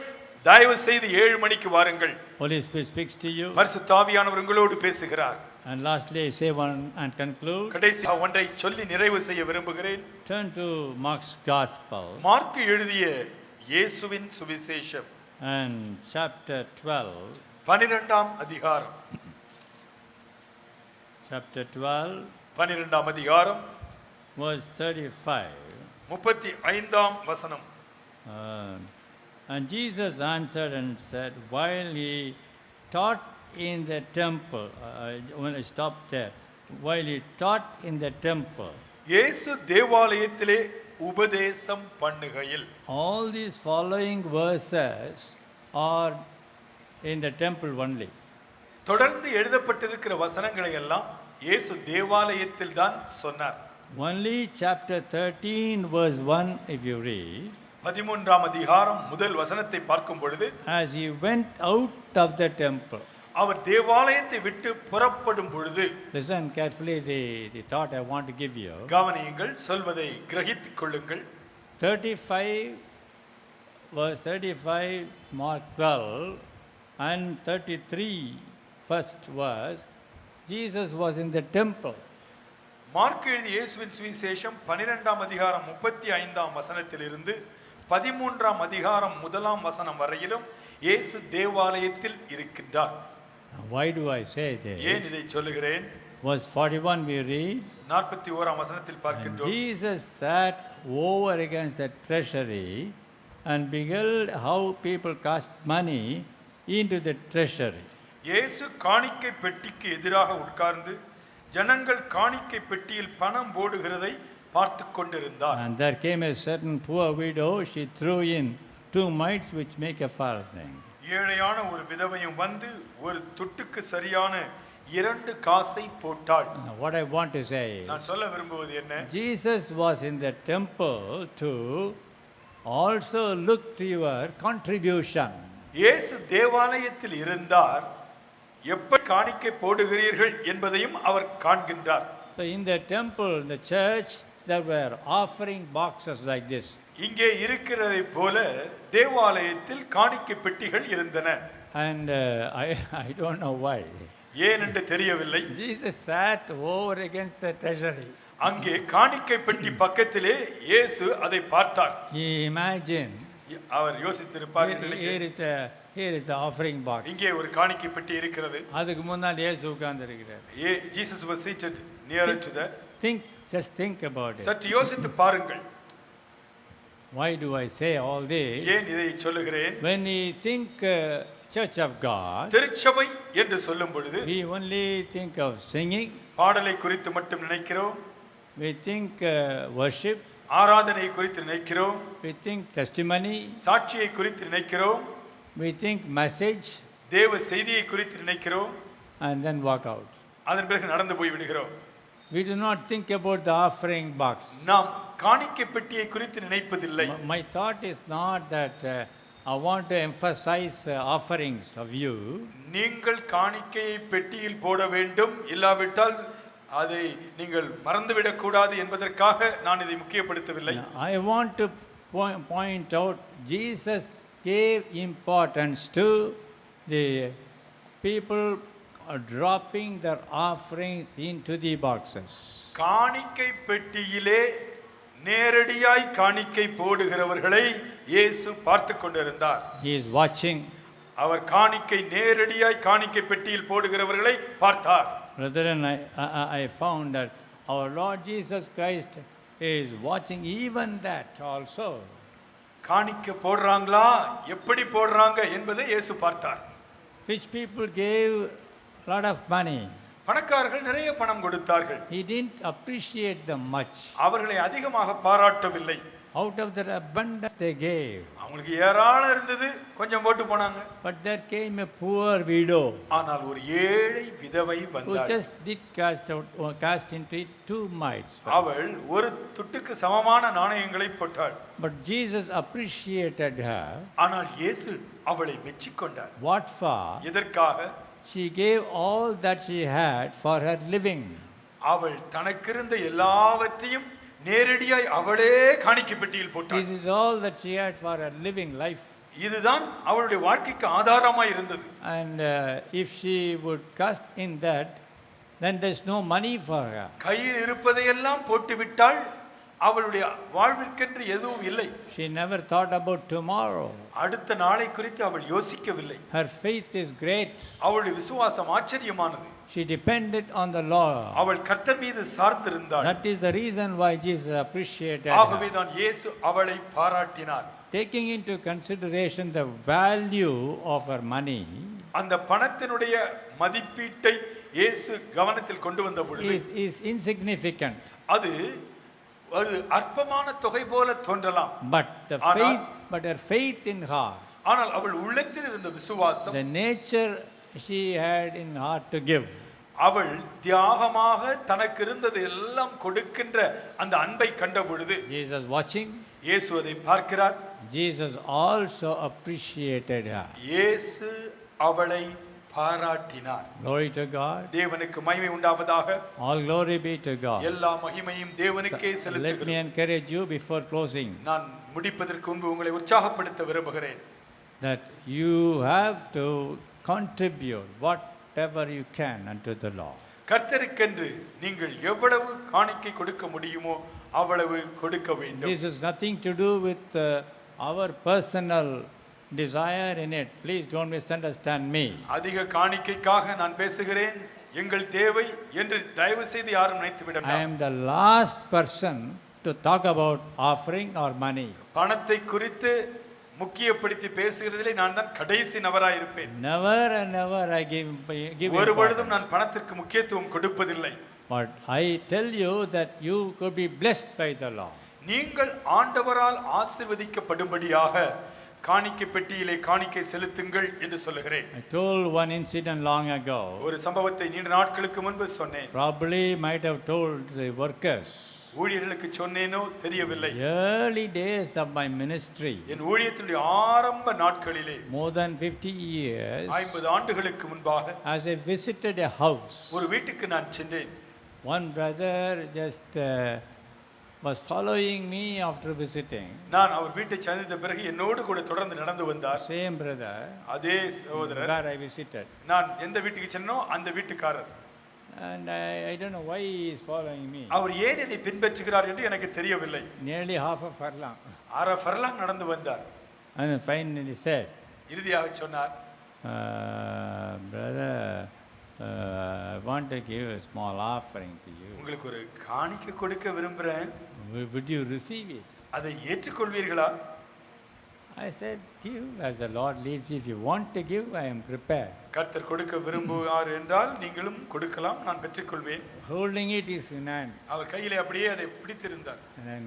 தயவு செய்து 7 மணிக்கு வாருங்கள். Holy Spirit speaks to you. பரிசுத்த ஆவியானவர் உங்களோடு பேசுகிறார். And lastly, I say one and conclude. கடைசியாக ஒன்றை சொல்லி நிறைவு செய்ய விரும்புகிறேன். Turn to Mark's Gospel mark எழுதிய இயேசுவின் சுவிசேஷம் and chapter 12. 12ஆம் அதிகாரம். Chapter 12, 12ஆம் அதிகாரம் verse 35. 35ஆம் வசனம். And Jesus answered and said, while he taught in the temple, when I stopped there, while he taught in the temple, இயேசு தேவாலயத்திலே உபதேசம் பண்ணுகையில். all these following verses are in the temple only. தொடர்ந்து எழுதப்பட்டிருக்கிற வசனங்களை எல்லாம் இயேசு தேவாலயத்தில் தான் சொன்னார். Only chapter 13 verse 1 if you read, 13ஆம் அதிகாரம் முதல் வசனத்தை பார்க்கும் பொழுது, as he went out of the temple. அவர் தேவாலயத்தை விட்டு புறப்படும் பொழுது, Listen carefully the thought I want to give you. கவனியுங்கள், சொல்வதை கிரகித்துக் கொள்ளுங்கள். 35 verse 35 Mark 12 and 33 first verse, Jesus was in the temple. Mark எழுதிய இயேசுவின் சுவிசேஷம் 12ஆம் அதிகாரம் 35ஆம் வசனத்திலிருந்து 13ஆம் அதிகாரம் 1ஆம் வசனம் வரையிலும் இயேசு தேவாலயத்தில் இருக்கின்றார். Why do I say ஏன் this? இதை சொல்லுகிறேன்? Verse 41 we read, 41ஆம் வசனத்தில் and பார்க்கின்றோம். Jesus sat over against the treasury and beheld how people cast money into the treasury. இயேசு காணிக்கை பெட்டிக்கு எதிராக உட்கார்ந்து ஜனங்கள் காணிக்கை பெட்டியில் பணம் போடுகிறதை பார்த்து கொண்டிருந்தார். And there came a certain poor widow, she threw in 2 mites which make a farthing. ஏழையான ஒரு விதவையும் வந்து ஒரு துட்டுக்கு சரியான 2 காசை போட்டாள். Now, what I want to say is, நான் சொல்ல விரும்புவது என்ன? Jesus was in the temple to also look to your contribution. இயேசு தேவாலயத்தில் இருந்தார், எப்படி காணிக்கை போடுகிறீர்கள் என்பதையும் அவர் காண்கின்றார். So in the temple, in the church, there were offering boxes like this. இங்கே இருக்கிறதை போல தேவாலயத்தில் காணிக்கை பெட்டிகள் இருந்தன. And I don't know why. ஏன் என்று தெரியவில்லை. Jesus sat over against the treasury. அங்கே காணிக்கை பெட்டி பக்கத்திலே இயேசு அதை பார்த்தார். Imagine, அவர் யோசித்திருப்பார் என்று நினைக்கிறேன். here is the offering box. இங்கே ஒரு காணிக்கை பெட்டி இருக்கிறது. அதுக்கு முன்னாடி இயேசு உட்கார்ந்திருக்கிறார். Jesus was seated nearer to that. Just think about it. சற்று யோசித்து பாருங்கள். Why do I say all this? ஏன் இதை சொல்லுகிறேன்? When we think Church of God, திருச்சபை என்று சொல்லும் பொழுது we only think of singing, பாடலை குறித்து மட்டும் நினைக்கிறோம். we think worship, ஆராதனை குறித்து நினைக்கிறோம். we think testimony, சாட்சியை குறித்து நினைக்கிறோம். we think message, தேவ செய்தியை குறித்து நினைக்கிறோம். and then walk out. அதன் பிறகு நடந்து போய் விடுகிறோம். We do not think about the offering box. நாம் காணிக்கை பெட்டியை குறித்து நினைப்பதில்லை. My thought is not that I want to emphasize offerings of you. நீங்கள் காணிக்கையை பெட்டியில் போட வேண்டும், இல்லாவிட்டால் அதை நீங்கள் மறந்துவிடக் கூடாது என்பதற்காக நான் இதை முக்கியப்படுத்தவில்லை. I want to point out Jesus gave importance to the people dropping their offerings into the boxes. காணிக்கை பெட்டியிலே நேரடியாய் காணிக்கை போடுகிறவர்களை இயேசு பார்த்து கொண்டிருந்தார். He is watching. அவர் காணிக்கை நேரடியாய் காணிக்கை பெட்டியில் போடுகிறவர்களை பார்த்தார். Brethren, I found that our Lord Jesus Christ is watching even that also. காணிக்கை போடுறாங்களா, எப்படி போடுறாங்க என்பதை இயேசு பார்த்தார். Rich people gave a lot of money. பணக்காரர்கள் நிறைய பணம் கொடுத்தார்கள். He didn't appreciate them much. அவர்களை அதிகமாக பாராட்டவில்லை. Out of their abundance they gave. அவங்களுக்கு ஏராளம் இருந்தது, கொஞ்சம் போட்டு போனாங்க. But there came a poor widow. ஆனால் ஒரு ஏழை விதவை Who வந்தாள். just did cast into it 2 mites. அவள் ஒரு துட்டுக்கு சமமான நாணயங்களை போட்டாள். But Jesus appreciated her. ஆனால் இயேசு அவளை மெச்சிக்கொண்டார். What for? எதற்காக? She gave all that she had for her living. அவள் தனக்கிருந்த எல்லாவற்றையும் நேரடியாய் அவளே காணிக்கை பெட்டியில் போட்டாள். This is all that she had for her living life. இதுதான் அவளுடைய வாழ்க்கைக்கு ஆதாரமாய் இருந்தது. And if she would cast in that, then there's no money for her. கையில் இருப்பதையெல்லாம் போட்டுவிட்டால் அவளுடைய வாழ்விற்கென்று எதுவும் இல்லை. She never thought about tomorrow. அடுத்த நாளை குறித்து அவள் யோசிக்கவில்லை. Her faith is great. அவளுடைய விசுவாசம் ஆச்சரியமானது. She depended on the Lord. அவள் கர்த்தர் மீது சார்ந்திருந்தாள். That is the reason why Jesus appreciated ஆகவே her. தான் இயேசு அவளை பாராட்டினார். Taking into consideration the value of her money அந்த பணத்தினுடைய மதிப்பீட்டை இயேசு கவனத்தில் கொண்டு வந்த பொழுது is insignificant. அது ஒரு அற்பமான தொகை போல தோன்றலாம். But her faith in her, ஆனால் அவள் உள்ளத்தில் இருந்த விசுவாசம், the nature she had in heart to give, அவள் தியாகமாக தனக்கு இருந்தது எல்லாம் கொடுக்கின்ற அந்த அன்பை கண்ட பொழுது Jesus watching, இயேசு அதை பார்க்கிறார். Jesus also appreciated her. இயேசு அவளை பாராட்டினார். Glory to God. தேவனுக்கு மகிமை உண்டாவதாக. All glory be to God. எல்லா மகிமையும் தேவனுக்கே Let me செலுத்துகிறேன். encourage you before closing நான் முடிப்பதற்கு முன்பு உங்களை உற்சாகப்படுத்த விரும்புகிறேன். that you have to contribute whatever you can unto the Lord. கர்த்தருக்கென்று நீங்கள் எவ்வளவு காணிக்கை கொடுக்க முடியுமோ அவ்வளவு கொடுக்க வேண்டும். This is nothing to do with our personal desire in it. Please don't misunderstand me. அதிக காணிக்கைக்காக நான் பேசுகிறேன், எங்கள் தேவை என்று தயவு செய்து யாரும் நினைத்து விட I வேண்டாம். am the last person to talk about offering or money. பணத்தை குறித்து முக்கியப்படுத்தி பேசுகிறதிலே நான் தான் கடைசி நபராய் இருப்பேன். Never and never I give ஒருபொழுதும் importance. நான் பணத்திற்கு முக்கியத்துவம் கொடுப்பதில்லை. But I tell you that you could be blessed by the Lord. நீங்கள் ஆண்டவரால் ஆசீர்வதிக்கப்படும்படியாக காணிக்கை பெட்டியிலே காணிக்கை செலுத்துங்கள் என்று சொல்லுகிறேன். I told one incident long ago. ஒரு சம்பவத்தை நீண்ட நாட்களுக்கு முன்பு சொன்னேன். Probably might have told the workers. ஊழியர்களுக்கு சொன்னேனோ தெரியவில்லை. Early days of my ministry. என் ஊழியத்தினுடைய ஆரம்ப நாட்களிலே More than 50 years. 50 ஆண்டுகளுக்கு முன்பாக As I visited a house. ஒரு வீட்டுக்கு நான் சென்றேன். One brother just was following me after visiting. நான் அவர் வீட்டை சந்தித்த பிறகு என்னோடு கூட தொடர்ந்து நடந்து வந்தார். Same brother. அதே சகோதரர். Where I visited. நான் எந்த வீட்டுக்கு சென்னோ அந்த வீட்டுக்காரர். And I don't know why he is following me. அவர் ஏன் என்னை பின்பற்றுகிறார் என்று எனக்கு தெரியவில்லை. Nearly half a furlong. அரை ஃபர்லாங் நடந்து வந்தார். And finally said, இறுதியாக சொன்னார், brother, I want to give a small offering to you. உங்களுக்கு ஒரு காணிக்கை கொடுக்க விரும்புகிறேன், Would you receive it? அதை ஏற்றுக்கொள்வீர்களா? I said, give as the Lord leads. If you want to give, I am prepared. கர்த்தர் கொடுக்க விரும்புவார் என்றால் நீங்களும் கொடுக்கலாம், நான் பெற்றுக்கொள்வேன். Holding it is in hand. அவர் கையிலே அப்படியே அதை பிடித்திருந்தார். And then,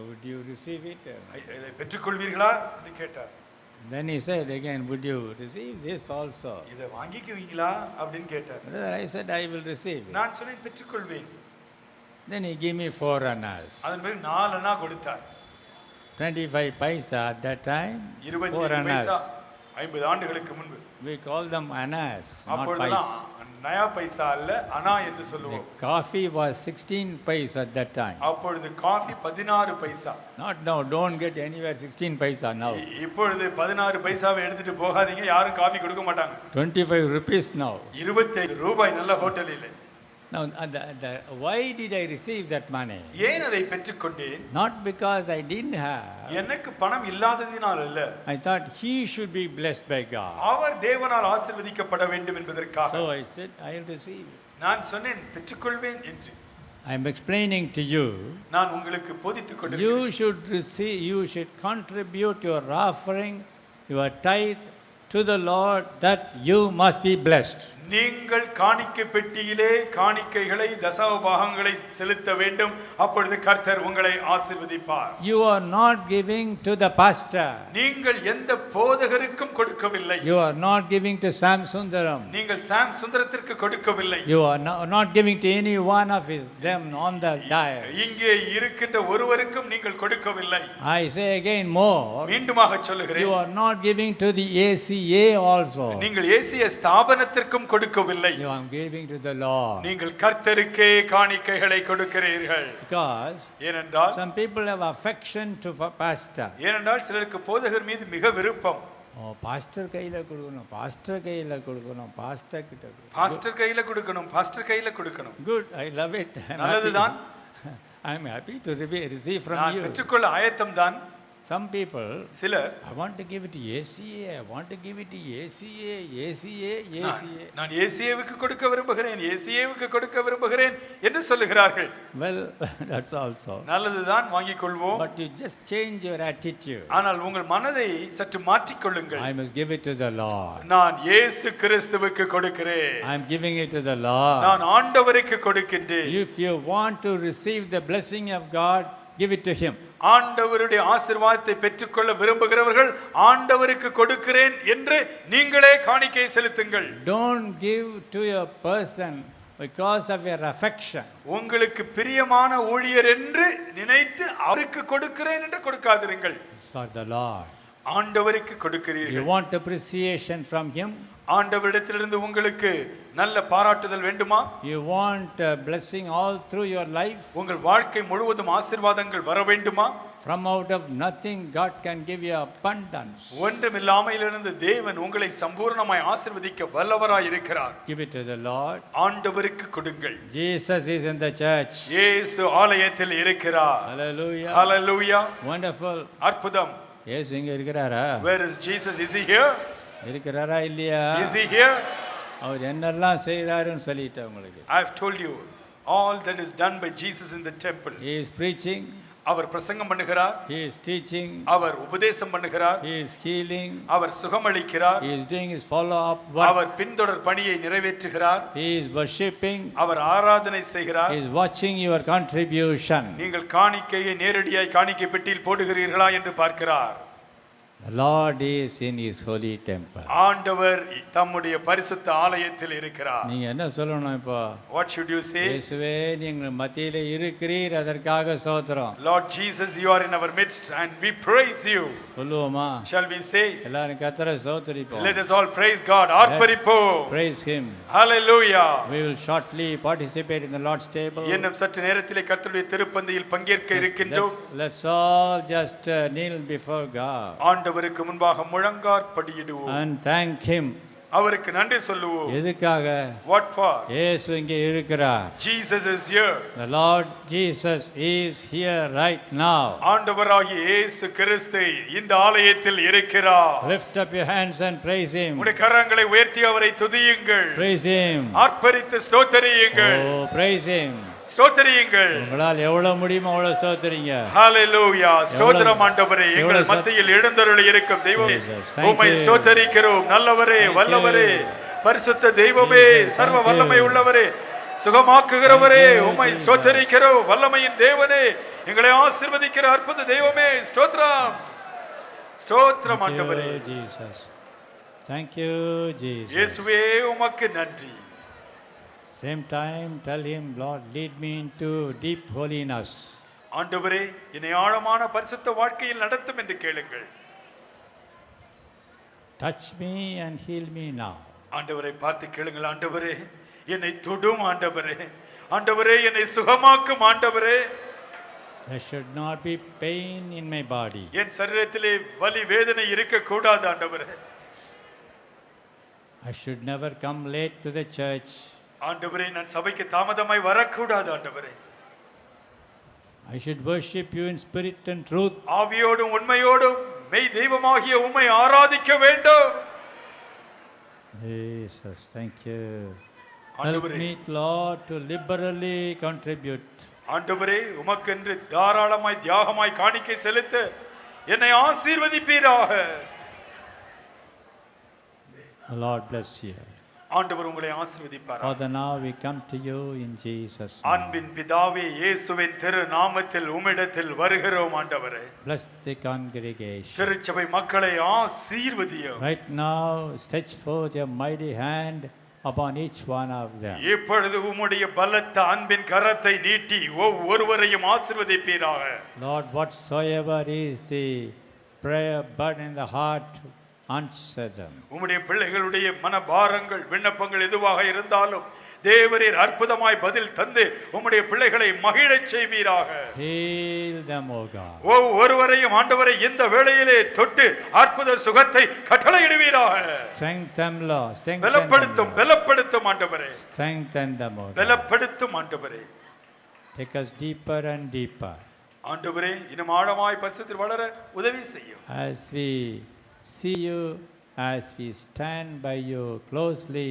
would you receive it? இதை பெற்றுக்கொள்வீர்களா என்று கேட்டார். Then he said again, would you receive this also? இதை வாங்கிக்குவீங்களா அப்படின்னு கேட்டார். Brother, I said, I will receive it. நான் சொன்னேன் பெற்றுக்கொள்வேன். Then he gave me 4 annas. அதன் பிறகு 4 அண்ணா கொடுத்தார். 25 paisa at that time. 4 25 paisa annas. 50 ஆண்டுகளுக்கு முன்பு. We call them annas, not அப்பொழுதெல்லாம் paisa. நயா பைசா அல்ல, அனா என்று The சொல்லுவோம். coffee was 16 paisa at that time. அப்பொழுது coffee 16 paisa. Not now, don't get anywhere 16 paisa now. இப்பொழுது 16 பைசாவை எடுத்துட்டு போகாதீங்க, யாரும் காஃபி கொடுக்க மாட்டாங்க. 25 rupees now. 25 ரூபாய் நல்ல ஹோட்டலில். Now, why did I receive that money? ஏன் அதை பெற்றுக்கொண்டேன்? Not because I didn't have. எனக்கு பணம் இல்லாததினால் அல்ல. I thought he should be blessed by God. அவர் தேவனால் ஆசீர்வதிக்கப்பட வேண்டும் என்பதற்காக. So I said, I will receive it. நான் சொன்னேன் பெற்றுக்கொள்வேன் என்று. I am explaining to you. நான் உங்களுக்கு போதித்துக் You கொண்டிருக்கிறேன். should receive, you should contribute your offering, your tithe to the Lord, that you must be blessed. நீங்கள் காணிக்கை பெட்டியிலே காணிக்கைகளை தசம பாகங்களை செலுத்த வேண்டும், அப்பொழுது கர்த்தர் உங்களை ஆசீர்வதிப்பார். You are not giving to the pastor. நீங்கள் எந்த போதகருக்கும் கொடுக்கவில்லை. You are not giving to Sam Sundaram. நீங்கள் சாம் சுந்தரத்திற்கு கொடுக்கவில்லை. You are not giving to any one of them on the diet. இங்கே இருக்கின்ற ஒருவருக்கும் நீங்கள் கொடுக்கவில்லை. I say again more. மீண்டுமாக You சொல்லுகிறேன், are not giving to the ACA also. நீங்கள் ஏசிய ஸ்தாபனத்திற்கும் கொடுக்கவில்லை. You are giving to the Lord. நீங்கள் கர்த்தருக்கே காணிக்கைகளை கொடுக்கிறீர்கள். Because ஏனென்றால் some people have affection to pastor. ஏனென்றால் சிலருக்கு போதகர் மீது மிக விருப்பம். பாஸ்டர் கையில கொடுக்கணும், பாஸ்டர் கையில கொடுக்கணும், பாஸ்டர் கிட்ட கொடுக்கணும். பாஸ்டர் கையில கொடுக்கணும், பாஸ்டர் கையில கொடுக்கணும். Good, I love it. நல்லதுதான். I am happy to receive from நான் you. பெற்றுக்கொள்ள ஆயத்தம் தான். Some people, சிலர், I want to give it to ACA, I want to give it to ACA, ACA, ACA. நான் ஏசிஏவுக்கு கொடுக்க விரும்புகிறேன், ஏசிஏவுக்கு கொடுக்க விரும்புகிறேன் என்று சொல்லுகிறார்கள். Well, that's also. நல்லதுதான், வாங்கிக் கொள்வோம். But you just change your attitude. ஆனால் உங்கள் மனதை சற்று மாற்றிக்கொள்ளுங்கள். I must give it to the Lord. நான் இயேசு கிறிஸ்துவுக்கு கொடுக்கிறேன். I am giving it to the Lord. நான் ஆண்டவருக்கு கொடுக்கின்றேன். If you want to receive the blessing of God, give it to Him. ஆண்டவருடைய ஆசீர்வாதத்தை பெற்றுக்கொள்ள விரும்புகிறவர்கள் ஆண்டவருக்கு கொடுக்கிறேன் என்று நீங்களே காணிக்கை செலுத்துங்கள். Don't give to a person because of your affection. உங்களுக்கு பிரியமான ஊழியர் என்று நினைத்து அவருக்கு கொடுக்கிறேன் என்று கொடுக்காதிருங்கள். It's for the Lord. ஆண்டவருக்கு You கொடுக்கிறீர்கள். want appreciation from Him? ஆண்டவரிடத்திலிருந்து உங்களுக்கு நல்ல பாராட்டுதல் வேண்டுமா? You want a blessing all through your life? உங்கள் வாழ்க்கை முழுவதும் ஆசீர்வாதங்கள் வர வேண்டுமா? From out of nothing, God can give you abundance. ஒன்றுமில்லாமையிலிருந்து தேவன் உங்களை சம்பூர்ணமாய் ஆசீர்வதிக்க வல்லவராய் இருக்கிறார். Give it to the Lord. ஆண்டவருக்கு கொடுங்கள். Jesus is in the church. இயேசு ஆலயத்தில் இருக்கிறார். Hallelujah. ஹல்லேலூயா. Wonderful. அற்புதம். இயேசு இங்க இருக்கிறாரா? Where is Jesus? Is he here? இருக்கிறாரா இல்லையா? Is he here? அவர் என்னெல்லாம் செய்கிறாருன்னு சொல்லிட்டேன் உங்களுக்கு. I have told you all that is done by Jesus in the temple. He is preaching. அவர் பிரசங்கம் பண்ணுகிறார். He is teaching. அவர் உபதேசம் பண்ணுகிறார். He is healing. Our சுகமளிக்கிறார். He is doing his follow-up work. அவர் பின்தொடர் பணியை நிறைவேற்றுகிறார். He is worshipping. அவர் ஆராதனை செய்கிறார். He is watching your contribution. நீங்கள் காணிக்கையை நேரடியாய் காணிக்கை பெட்டியில் போடுகிறீர்களா என்று பார்க்கிறார். The Lord is in his holy temple. ஆண்டவர் தம்முடைய பரிசுத்த ஆலயத்தில் இருக்கிறார். நீங்க என்ன சொல்லணும் இப்போ? What should you say? இயேசுவே நீங்கள் மத்தியிலே இருக்கிறீர், அதற்காக ஸ்தோத்திரம். Lord Jesus, you are in our midst and we praise you. சொல்லுவோமா? Shall we say? எல்லாரும் கர்த்தரை ஸ்தோத்திரிப்போம். Let us all praise God. ஆர்ப்பரிப்போம். Praise him. Hallelujah. We will shortly participate in the Lord's table. இன்னும் சற்று நேரத்திலே கர்த்தருடைய திருப்பந்தியில் பங்கேற்க இருக்கின்றோம். Let's all just kneel before God. ஆண்டவருக்கு முன்பாக முழங்காற்படியிடுவோம். And thank him. அவருக்கு நன்றி சொல்லுவோம். எதுக்காக? What for? இயேசு இங்கே இருக்கிறார். Jesus is here. The Lord Jesus is here right now. ஆண்டவராகிய இயேசு கிறிஸ்து இந்த ஆலயத்தில் இருக்கிறார். Lift up your hands and praise him. உங்களுடைய கரங்களை உயர்த்தி அவரை துதியுங்கள். Praise him. ஆர்ப்பரித்து ஸ்தோத்திரியுங்கள். Oh, praise him. ஸ்தோத்திரியுங்கள். உங்களால் எவ்வளவு முடியுமோ அவ்வளவு ஸ்தோத்திரிங்க. ஹalleluya. ஸ்தோத்திரம் ஆண்டவரே, எங்கள் மத்தியில் எழுந்தருளி இருக்கும் தெய்வமே, உம்மை ஸ்தோத்திரிக்கிறோம். நல்லவரே, வல்லவரே, பரிசுத்த தெய்வமே, சர்வ வல்லமை உள்ளவரே, சுகமாக்குகிறவரே, உம்மை ஸ்தோத்திரிக்கிறோம். வல்லமையின் தேவனே, எங்களை ஆசீர்வதிக்கிற அற்புத தெய்வமே, ஸ்தோத்திரம். ஸ்தோத்திரம் ஆண்டவரே. Jesus. Thank you Jesus. இயேசுவே உமக்கு நன்றி. Same time tell him, Lord, lead me into deep holiness. ஆண்டவரே, என்னை ஆழமான பரிசுத்த வாழ்க்கையில் நடத்தும் என்று கேளுங்கள். Touch me and heal me now. ஆண்டவரை பார்த்து கேளுங்கள். ஆண்டவரே, என்னை தொடும் ஆண்டவரே. ஆண்டவரே, என்னை சுகமாக்கும் ஆண்டவரே. There should not be pain in my body. என் சரீரத்திலே வலி வேதனை இருக்க கூடாது ஆண்டவரே. I should never come late to the church. ஆண்டவரே, நான் சபைக்கு தாமதமாய் வரக்கூடாது ஆண்டவரே. I should worship you in spirit and truth. ஆவியோடும் உண்மையோடும் மெய் தெய்வமாகிய உம்மை ஆராதிக்க வேண்டும். Jesus, thank you. Help ஆண்டவரே, me, Lord, to liberally contribute. ஆண்டவரே, உமக்கென்று தாராளமாய் தியாகமாய் காணிக்கை செலுத்த என்னை ஆசீர்வதிப்பீராக. The Lord bless you. ஆண்டவர் உங்களை ஆசீர்வதிப்பார். Father, now we come to you in Jesus' name. அன்பின் பிதாவே, இயேசுவின் திரு நாமத்தில் உம்மிடத்தில் வருகிறோம் ஆண்டவரே. Bless the congregation. திருச்சபை மக்களை ஆசீர்வதியும். Right now, stretch forth your mighty hand upon each one of them. இப்பொழுது உம்முடைய பலத்த அன்பின் கரத்தை நீட்டி ஒவ்வொருவரையும் ஆசீர்வதிப்பீராக. Lord, whatsoever is the prayer burden in the heart, answer them. உம்முடைய பிள்ளைகளுடைய மனபாரங்கள் விண்ணப்பங்கள் எதுவாக இருந்தாலும் தேவரீர் அற்புதமாய் பதில் தந்து உம்முடைய பிள்ளைகளை மகிழச் செய்வீராக. Heal them, O God. ஒவ்வொருவரையும் ஆண்டவரை இந்த வேளையிலே தொட்டு அற்புத சுகத்தை கட்டளையிடுவீராக. Strengthen them, Lord. Strengthen பலப்படுத்தும் ஆண்டவரே. Strengthen them, O God. பலப்படுத்தும் ஆண்டவரே. Take us deeper and deeper. ஆண்டவரே, இன்னும் ஆழமாய் பரிசுத்தத்தில் வளர உதவி செய்யும். As we see you, as we stand by you closely,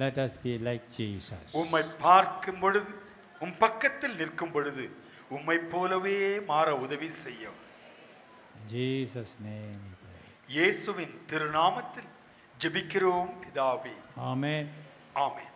let us be like Jesus. உம்மை பார்க்கும் பொழுது, உம் பக்கத்தில் நிற்கும் பொழுது உம்மை போலவே மாற உதவி செய்யும். In Jesus' name we pray. இயேசுவின் திருநாமத்தில் ஜெபிக்கிறோம் பிதாவே. Amen. ஆமென்.